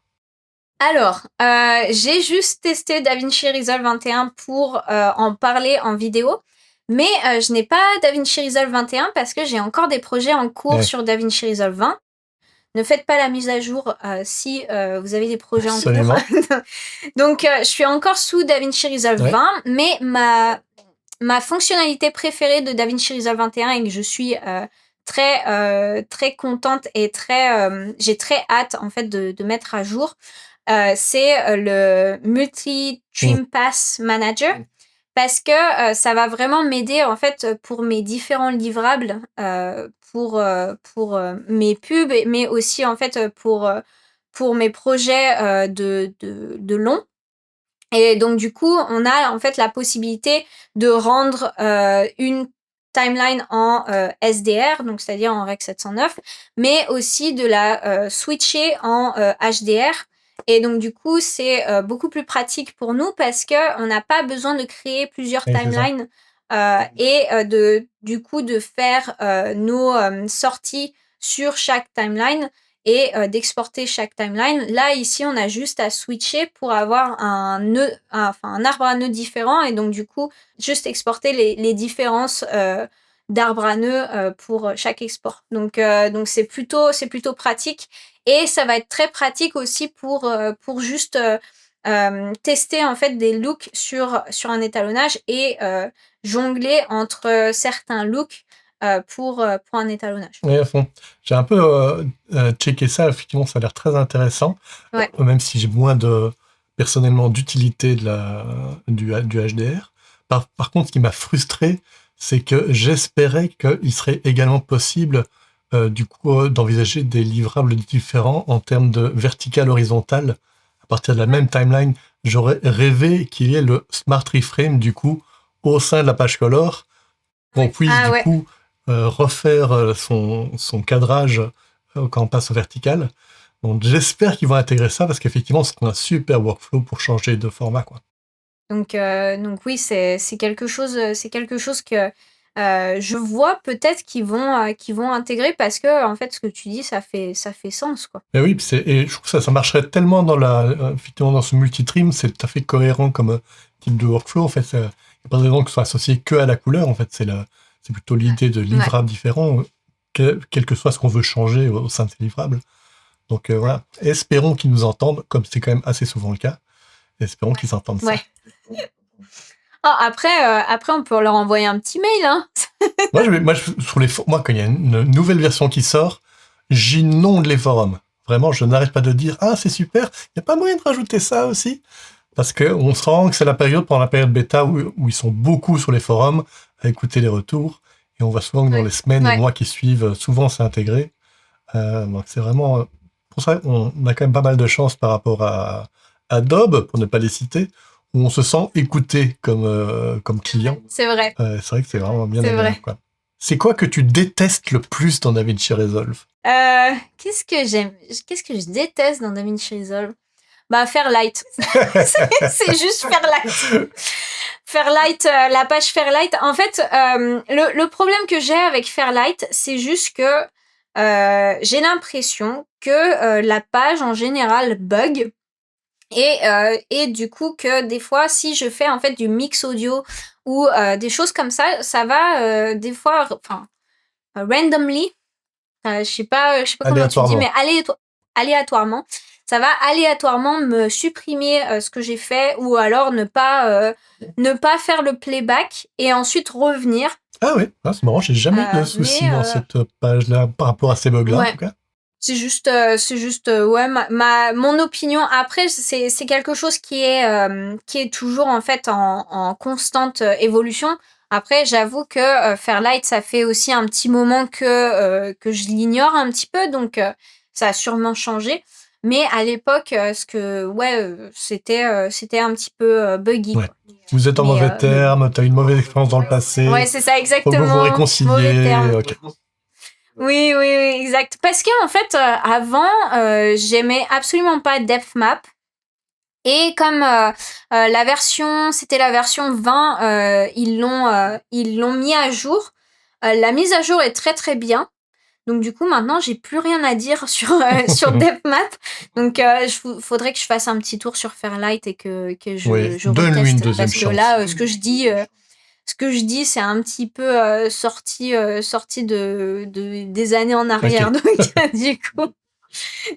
Alors, j'ai juste testé DaVinci Resolve 21 pour en parler en vidéo, mais je n'ai pas DaVinci Resolve 21 parce que j'ai encore des projets en cours Ouais. sur DaVinci Resolve 20. Ne faites pas la mise à jour si vous avez des projets Absolument. en cours. Donc, je suis encore sous DaVinci Resolve Ouais. 20, mais ma fonctionnalité préférée de DaVinci Resolve 21 et que je suis très contente et j'ai très hâte en fait de mettre à jour, c'est le Multi-Trim Pass Manager, parce que ça va vraiment m'aider en fait pour mes différents livrables, pour mes pubs, mais aussi en fait pour mes projets de long. Et donc du coup, on a en fait la possibilité de rendre une timeline en SDR, donc c'est-à-dire en Rec 709, mais aussi de la switcher en HDR. Et donc du coup, c'est beaucoup plus pratique pour nous parce que on n'a pas besoin de créer plusieurs Oui, c'est ça. timelines et du coup de faire nos sorties sur chaque timeline et d'exporter chaque timeline. Là, ici, on a juste à switcher pour avoir un arbre à nœuds différent et donc du coup, juste exporter les différences d'arbres à nœuds pour chaque export. Donc c'est plutôt pratique et ça va être très pratique aussi pour juste tester en fait des looks sur un étalonnage et jongler entre certains looks pour un étalonnage. Oui, à fond. J'ai un peu checké ça, effectivement, ça a l'air très intéressant. Ouais. Même si j'ai moins personnellement d'utilité du HDR. Par contre, ce qui m'a frustré, c'est que j'espérais qu'il serait également possible du coup, d'envisager des livrables différents en termes de vertical, horizontal, à partir de la même timeline. J'aurais rêvé qu'il y ait le Smart Reframe, du coup, au sein de la page color, qu'on puisse, Ah du ouais. coup, refaire son cadrage quand on passe au vertical. Donc, j'espère qu'ils vont intégrer ça, parce qu'effectivement, c'est un super workflow pour changer de format, quoi. Donc oui, c'est quelque chose que je vois peut-être qu'ils vont intégrer parce que en fait, ce que tu dis, ça fait sens, quoi. Et oui, et je trouve que ça marcherait tellement effectivement dans ce multitrim, c'est tout à fait cohérent comme type de workflow. En fait, il n'y a pas de raison que ce soit associé que à la couleur. En fait, c'est plutôt l'idée de Ouais. livrables différents, quel que soit ce qu'on veut changer au sein de ces livrables. Donc voilà, espérons qu'ils nous entendent, comme c'est quand même assez souvent le cas. Espérons qu'ils entendent ça. Ouais. Ah, après, on peut leur envoyer un petit mail, hein. Moi, quand il y a une nouvelle version qui sort, j'inonde les forums. Vraiment, je n'arrête pas de dire « Ah, c'est super, il n'y a pas moyen de rajouter ça aussi ?» Parce qu'on se rend que c'est pendant la période bêta, où ils sont beaucoup sur les forums à écouter les retours. Et on voit souvent que dans les semaines et mois qui suivent, souvent c'est intégré. Donc c'est vraiment... Pour ça, on a quand même pas mal de chance par rapport à Adobe, pour ne pas les citer, où on se sent écouté comme client. C'est vrai. C'est vrai que c'est vraiment bien C'est agréable, vrai. quoi. C'est quoi que tu détestes le plus dans DaVinci Resolve? Qu'est-ce que je déteste dans DaVinci Resolve? Bah, Fairlight. C'est juste Fairlight. Fairlight, la page Fairlight. En fait, le problème que j'ai avec Fairlight, c'est juste que j'ai l'impression que la page en général bug. Et du coup que des fois, si je fais en fait du mix audio ou des choses comme ça va des fois, enfin, randomly, je sais pas comment tu dis, mais Aléatoirement. aléatoirement, ça va aléatoirement me supprimer ce que j'ai fait ou alors ne pas faire le playback et ensuite revenir. Ah oui, ah, c'est marrant, j'ai jamais eu de soucis dans cette page-là par rapport à ces bugs-là, en Ouais. tout cas. C'est juste, ouais, mon opinion. Après, c'est quelque chose qui est toujours en fait en constante évolution. Après, j'avoue que Fairlight, ça fait aussi un petit moment que je l'ignore un petit peu, donc ça a sûrement changé. Mais à l'époque, c'était un petit peu buggy, Ouais. quoi. Vous êtes en mauvais termes, t'as eu une mauvaise expérience dans le passé. Ouais, c'est ça, Faut que vous exactement. réconciliez. Mauvais terme. Ok. Oui, exact. Parce que en fait, avant, j'aimais absolument pas DepthMap. Et comme c'était la version 20, ils l'ont mis à jour. La mise à jour est très très bien. Donc du coup, maintenant, j'ai plus rien à dire sur DepthMap. Donc, faudrait que je fasse un petit tour sur Fairlight et que Oui, je donne-lui une reteste. deuxième Parce que chance. là, ce que je dis, c'est un petit peu sorti des années en arrière. Ok. Donc,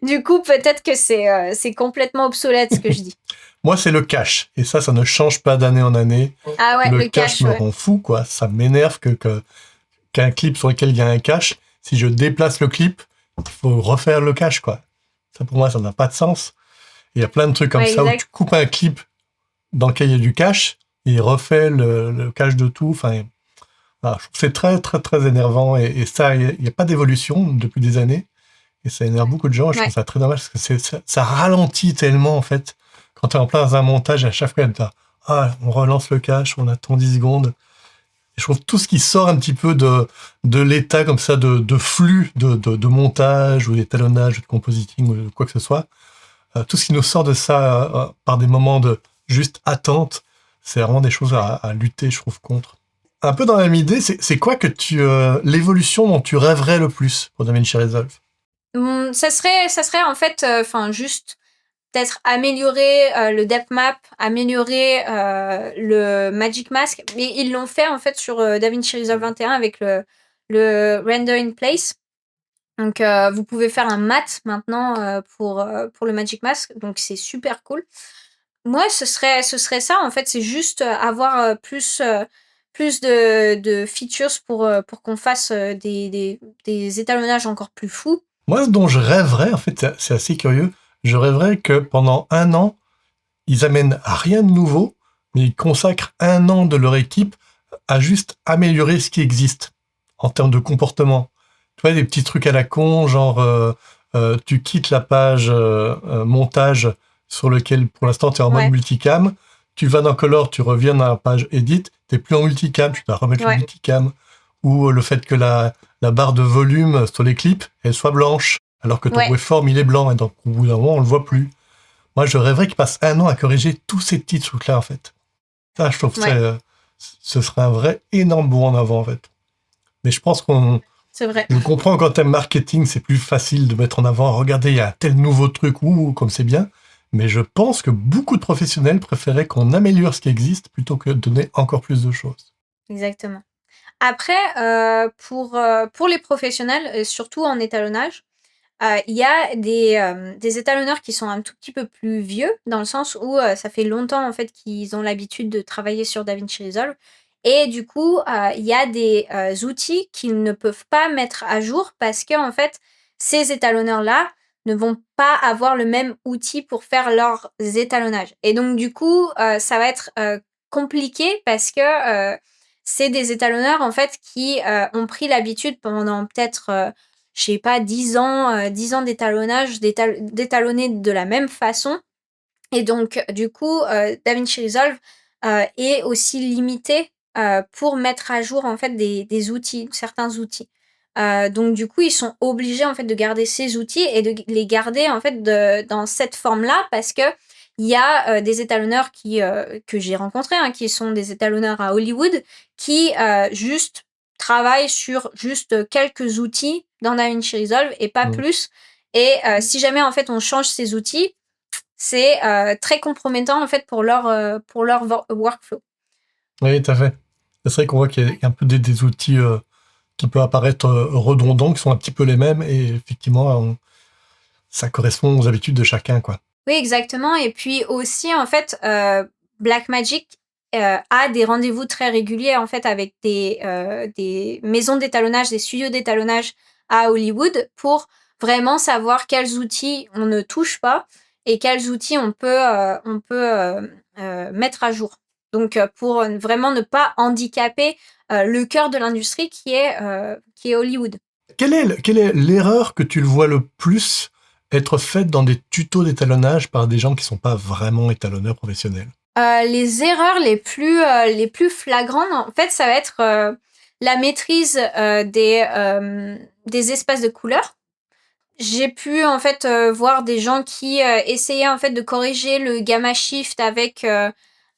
du coup, peut-être que c'est complètement obsolète ce que je dis. Moi, c'est le cache. Et ça ne change pas d'année en année. Ah ouais, Le le cache cache, me ouais. rend fou, quoi. Ça m'énerve qu'un clip sur lequel il y a un cache, si je déplace le clip, il faut refaire le cache, quoi. Ça, pour moi, ça n'a pas de sens. Il y a plein de trucs comme Ouais, ça où exact. tu coupes un clip dans lequel il y a du cache, et il refait le cache de tout. Enfin, voilà, je trouve que c'est très, très, très énervant. Et ça, il n'y a pas d'évolution depuis des années. Et ça énerve beaucoup de gens. Et je Ouais. trouve ça très dommage parce que ça ralentit tellement, en fait. Quand tu es en plein dans un montage, à chaque fois, on relance le cache, on attend 10 secondes. Et je trouve tout ce qui sort un petit peu de l'état comme ça, de flux de montage ou d'étalonnage ou de compositing ou de quoi que ce soit, tout ce qui nous sort de ça par des moments de juste attente, c'est vraiment des choses à lutter, je trouve, contre. Un peu dans la même idée, c'est quoi que l'évolution dont tu rêverais le plus pour DaVinci Resolve? Ça serait en fait, juste peut-être améliorer le depth map, améliorer le Magic Mask. Mais ils l'ont fait en fait sur DaVinci Resolve 21 avec le Render in Place. Donc vous pouvez faire un mat maintenant pour le Magic Mask, donc c'est super cool. Moi, ce serait ça en fait, c'est juste avoir plus de features pour qu'on fasse des étalonnages encore plus fous. Moi, ce dont je rêverais, en fait, c'est assez curieux, je rêverais que pendant 1 an, ils amènent rien de nouveau, mais ils consacrent 1 an de leur équipe à juste améliorer ce qui existe en termes de comportement. Tu Ouais, des petits trucs à la con, genre, tu quittes la page montage sur lequel, pour l'instant, tu es en mode Ouais, multicam. Tu vas dans Color, tu reviens dans la page Edit, tu plus en multicam, tu dois remettre le ouais, multicam. Ou le fait que la barre de volume sur les clips, elle soit blanche, alors que ton ouais, waveform, il est blanc, et donc au bout d'un moment, on le voit plus. Moi, je rêverais qu'il passe 1 an à corriger tous ces petits trucs-là, en fait. Ça, je trouve que ouais, ce serait un vrai énorme bond en avant, en fait. Mais je pense qu'on c'est vrai. je comprends qu'en termes marketing, c'est plus facile de mettre en avant, regardez, il y a un tel nouveau truc, ou comme c'est bien. Mais je pense que beaucoup de professionnels préféraient qu'on améliore ce qui existe plutôt que de donner encore plus de choses. Exactement. Après, pour les professionnels, surtout en étalonnage, il y a des étalonneurs qui sont un tout petit peu plus vieux, dans le sens où, ça fait longtemps, en fait, qu'ils ont l'habitude de travailler sur DaVinci Resolve et du coup, il y a des, outils qu'ils ne peuvent pas mettre à jour parce qu'en fait, ces étalonneurs-là ne vont pas avoir le même outil pour faire leurs étalonnages et donc du coup, ça va être, compliqué parce que, c'est des étalonneurs, en fait, qui, ont pris l'habitude pendant peut-être, je sais pas, 10 ans d'étalonnage, d'étalonner de la même façon. Et donc, du coup, DaVinci Resolve est aussi limité pour mettre à jour en fait des outils, certains outils. Donc, du coup, ils sont obligés en fait de garder ces outils et de les garder en fait dans cette forme-là parce que il y a des étalonneurs que j'ai rencontrés, hein, qui sont des étalonneurs à Hollywood, qui juste travaillent sur juste quelques outils dans DaVinci Resolve et pas Mm. plus. Et si jamais en fait on change ces outils, c'est très compromettant en fait pour leur workflow. Oui, tout à fait. C'est vrai qu'on voit qu'il y a un peu des outils qui peuvent apparaître redondants, qui sont un petit peu les mêmes, et effectivement, ça correspond aux habitudes de chacun, quoi. Oui, exactement. Et puis aussi, en fait, Blackmagic a des rendez-vous très réguliers en fait avec des maisons d'étalonnage, des studios d'étalonnage à Hollywood pour vraiment savoir quels outils on ne touche pas et quels outils on peut mettre à jour. Donc, pour vraiment ne pas handicaper le cœur de l'industrie qui est Hollywood. Quelle est l'erreur que tu le vois le plus être faite dans des tutos d'étalonnage par des gens qui sont pas vraiment étalonneurs professionnels? Les erreurs les plus flagrantes, en fait, ça va être, la maîtrise, des espaces de couleurs. J'ai pu, en fait, voir des gens qui, essayaient, en fait, de corriger le gamma shift avec,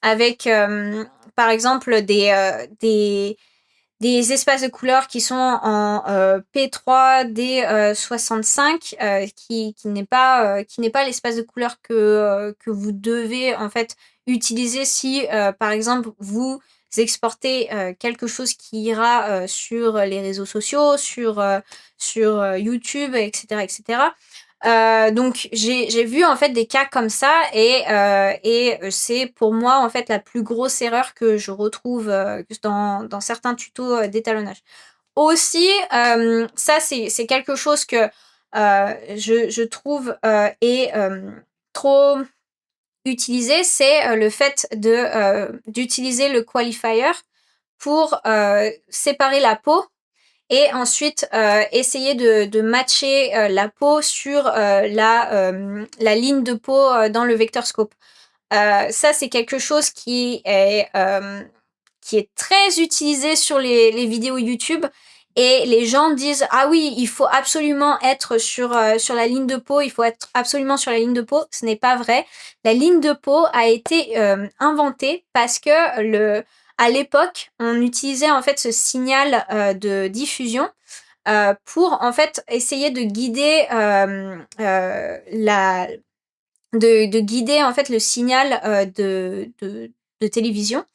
par exemple, des espaces de couleurs qui sont en P3D 65 qui n'est pas l'espace de couleur que vous devez en fait utiliser si par exemple vous exportez quelque chose qui ira sur les réseaux sociaux, sur YouTube, etc., etc. Donc j'ai vu en fait des cas comme ça et c'est pour moi en fait la plus grosse erreur que je retrouve dans certains tutos d'étalonnage. Aussi, ça c'est quelque chose que je trouve est trop utilisé, c'est le fait d'utiliser le qualifier pour séparer la peau et ensuite essayer de matcher la peau sur la ligne de peau dans le vector scope. Ça, c'est quelque chose qui est très utilisé sur les vidéos YouTube. Et les gens disent ah oui, il faut absolument être sur la ligne de peau, il faut être absolument sur la ligne de peau. Ce n'est pas vrai. La ligne de peau a été inventée parce que à l'époque, on utilisait en fait ce signal de diffusion pour en fait essayer de guider de guider en fait le signal de télévision.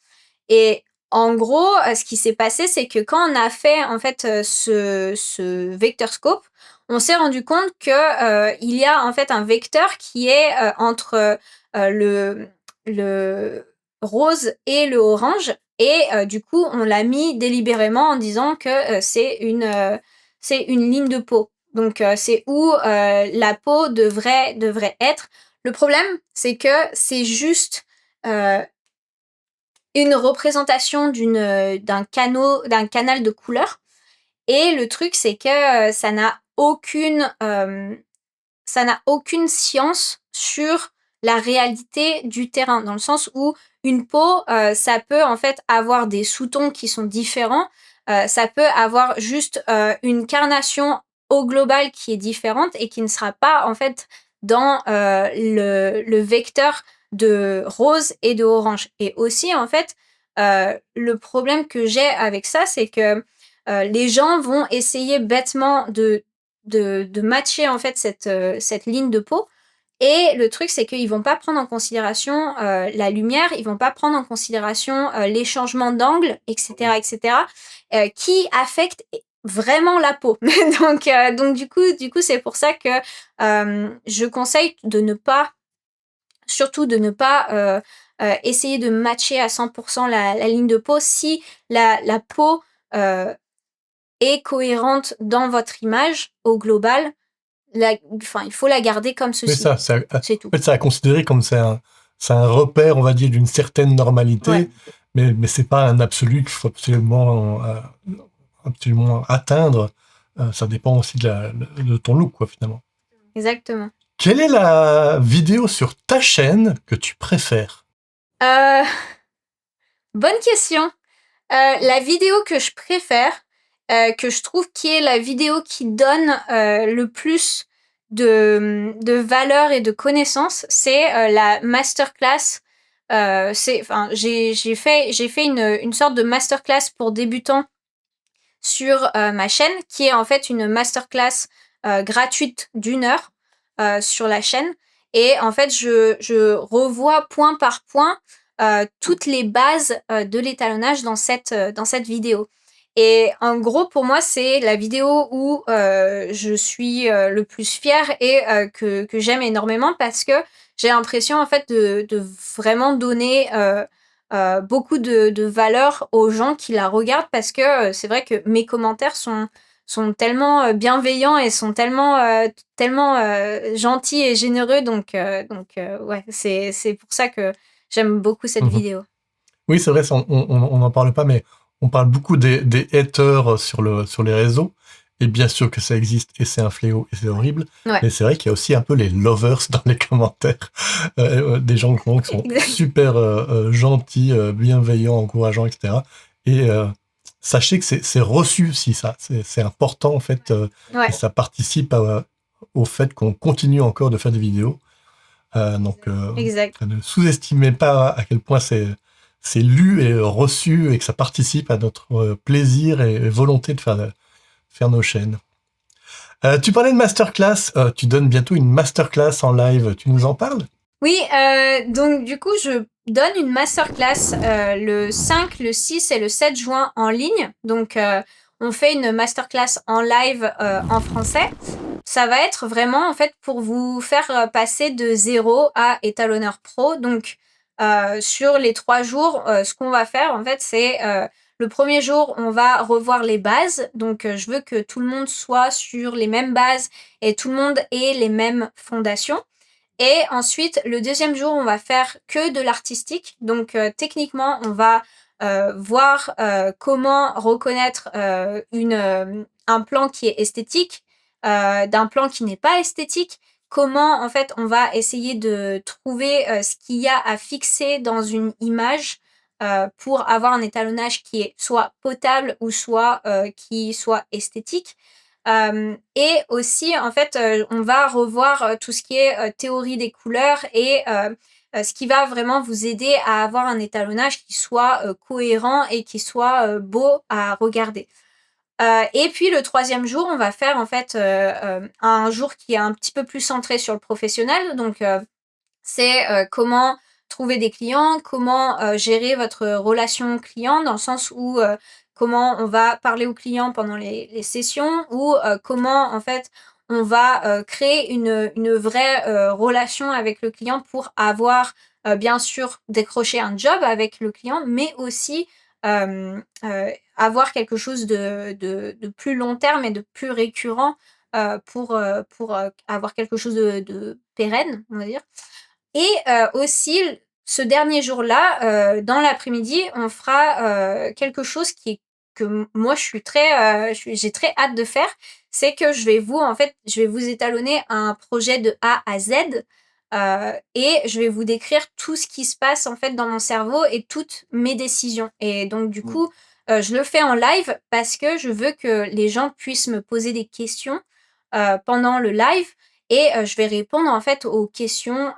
Et en gros, ce qui s'est passé, c'est que quand on a fait en fait ce vector scope, on s'est rendu compte que il y a en fait un vecteur qui est entre le rose et le orange. Et du coup, on l'a mis délibérément en disant que c'est une ligne de peau. Donc, c'est où la peau devrait être. Le problème, c'est que c'est juste une représentation d'un canal de couleurs Et le truc, c'est que ça n'a aucune science sur la réalité du terrain, dans le sens où une peau, ça peut en fait avoir des sous-tons qui sont différents, ça peut avoir juste une carnation au global qui est différente et qui ne sera pas en fait dans le vecteur de rose et de orange. Et aussi en fait, le problème que j'ai avec ça, c'est que les gens vont essayer bêtement de matcher en fait cette ligne de peau. Et le truc, c'est qu'ils vont pas prendre en considération la lumière, ils vont pas prendre en considération les changements d'angle, etc., qui affectent vraiment la peau. donc du coup, c'est pour ça que je conseille surtout de ne pas essayer de matcher à 100% la ligne de peau si la peau est cohérente dans votre image au global. Il faut la garder comme Mais ceci. ça, C'est tout. en fait, c'est à considérer comme c'est un repère, on va dire, d'une certaine normalité, Ouais, mais c'est pas un absolu qu'il faut absolument atteindre. Ça dépend aussi de ton look, quoi, finalement. exactement. Quelle est la vidéo sur ta chaîne que tu préfères? Euh, Bonne question. La vidéo que je préfère, que je trouve qui est la vidéo qui donne le plus de valeur et de connaissances, c'est la masterclass. J'ai fait une sorte de masterclass pour débutants sur ma chaîne, qui est en fait une masterclass gratuite d'1 heure sur la chaîne. Et en fait, je revois point par point toutes les bases de l'étalonnage dans cette vidéo. Et en gros, pour moi, c'est la vidéo où je suis le plus fière et que j'aime énormément parce que j'ai l'impression en fait de vraiment donner beaucoup de valeur aux gens qui la regardent parce que c'est vrai que mes commentaires sont tellement bienveillants et sont tellement gentils et généreux. Ouais, c'est pour ça que j'aime beaucoup cette Mhm. vidéo. Oui, c'est vrai, on n'en parle pas, mais on parle beaucoup des haters sur les réseaux. Et bien sûr que ça existe, et c'est un fléau, et c'est horrible. Ouais. Mais c'est vrai qu'il y a aussi un peu les lovers dans les commentaires. Des gens qui sont super gentils, bienveillants, encourageants, etc. Et sachez que c'est reçu, si ça. C'est important, en fait. Ouais, Et ça participe au fait qu'on continue encore de faire des vidéos. Donc, exact. ne sous-estimez pas à quel point c'est lu et reçu et que ça participe à notre plaisir et volonté de faire nos chaînes. Tu parlais de masterclass, tu donnes bientôt une masterclass en live, tu nous en parles? Oui, donc du coup, je donne une masterclass le 5, le 6 et le 7 juin en ligne. Donc, on fait une masterclass en live en français. Ça va être vraiment en fait pour vous faire passer de 0 à étalonneur pro. Donc, sur les 3 jours, ce qu'on va faire en fait, c'est le premier jour, on va revoir les bases. Donc, je veux que tout le monde soit sur les mêmes bases et tout le monde ait les mêmes fondations. Et ensuite, le deuxième jour, on va faire que de l'artistique. Donc, techniquement, on va voir comment reconnaître un plan qui est esthétique d'un plan qui n'est pas esthétique. Comment, en fait, on va essayer de trouver ce qu'il y a à fixer dans une image pour avoir un étalonnage qui est soit potable ou soit qui soit esthétique. Et aussi, en fait, on va revoir tout ce qui est théorie des couleurs et ce qui va vraiment vous aider à avoir un étalonnage qui soit cohérent et qui soit beau à regarder. Et puis le troisième jour, on va faire en fait un jour qui est un petit peu plus centré sur le professionnel. Donc, c'est comment trouver des clients, comment gérer votre relation client dans le sens où comment on va parler aux clients pendant les sessions ou comment en fait on va créer une vraie relation avec le client pour avoir bien sûr décrocher un job avec le client, mais aussi avoir quelque chose de plus long terme et de plus récurrent pour avoir quelque chose de pérenne, on va dire. Et aussi, ce dernier jour-là, dans l'après-midi, on fera quelque chose qui est moi j'ai très hâte de faire, c'est que je vais vous étalonner un projet de A à Z, et je vais vous décrire tout ce qui se passe en fait dans mon cerveau et toutes mes décisions. Et donc du coup, je le fais en live parce que je veux que les gens puissent me poser des questions pendant le live, et je vais répondre en fait aux questions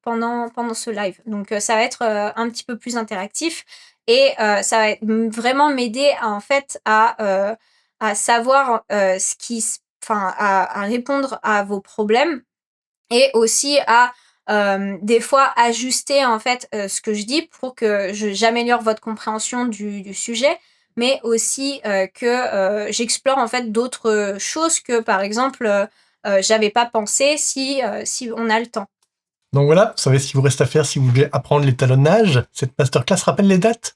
pendant ce live. Donc ça va être un petit peu plus interactif, et ça va vraiment m'aider à savoir à répondre à vos problèmes, et aussi à des fois ajuster en fait ce que je dis pour que j'améliore votre compréhension du sujet, mais aussi que j'explore en fait d'autres choses que par exemple j'avais pas pensé si on a le temps. Donc voilà, vous savez ce qu'il vous reste à faire si vous voulez apprendre l'étalonnage. Cette masterclass rappelle les dates?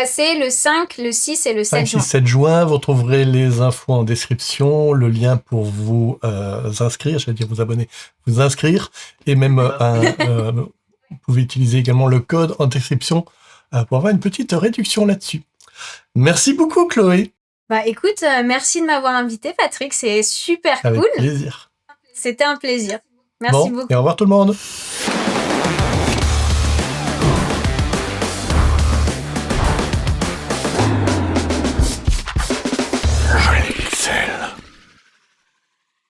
C'est le 5, le 6 et le 7 5, 6, juin. 7 juin. Vous retrouverez les infos en description, le lien pour vous inscrire, j'allais dire vous abonner, vous inscrire, et même vous pouvez utiliser également le code en description pour avoir une petite réduction là-dessus. Merci beaucoup, Chloé. Bah écoute, merci de m'avoir invité, Patrick, c'est super Avec cool. plaisir. C'était un plaisir. Merci beaucoup. Et au revoir tout le monde.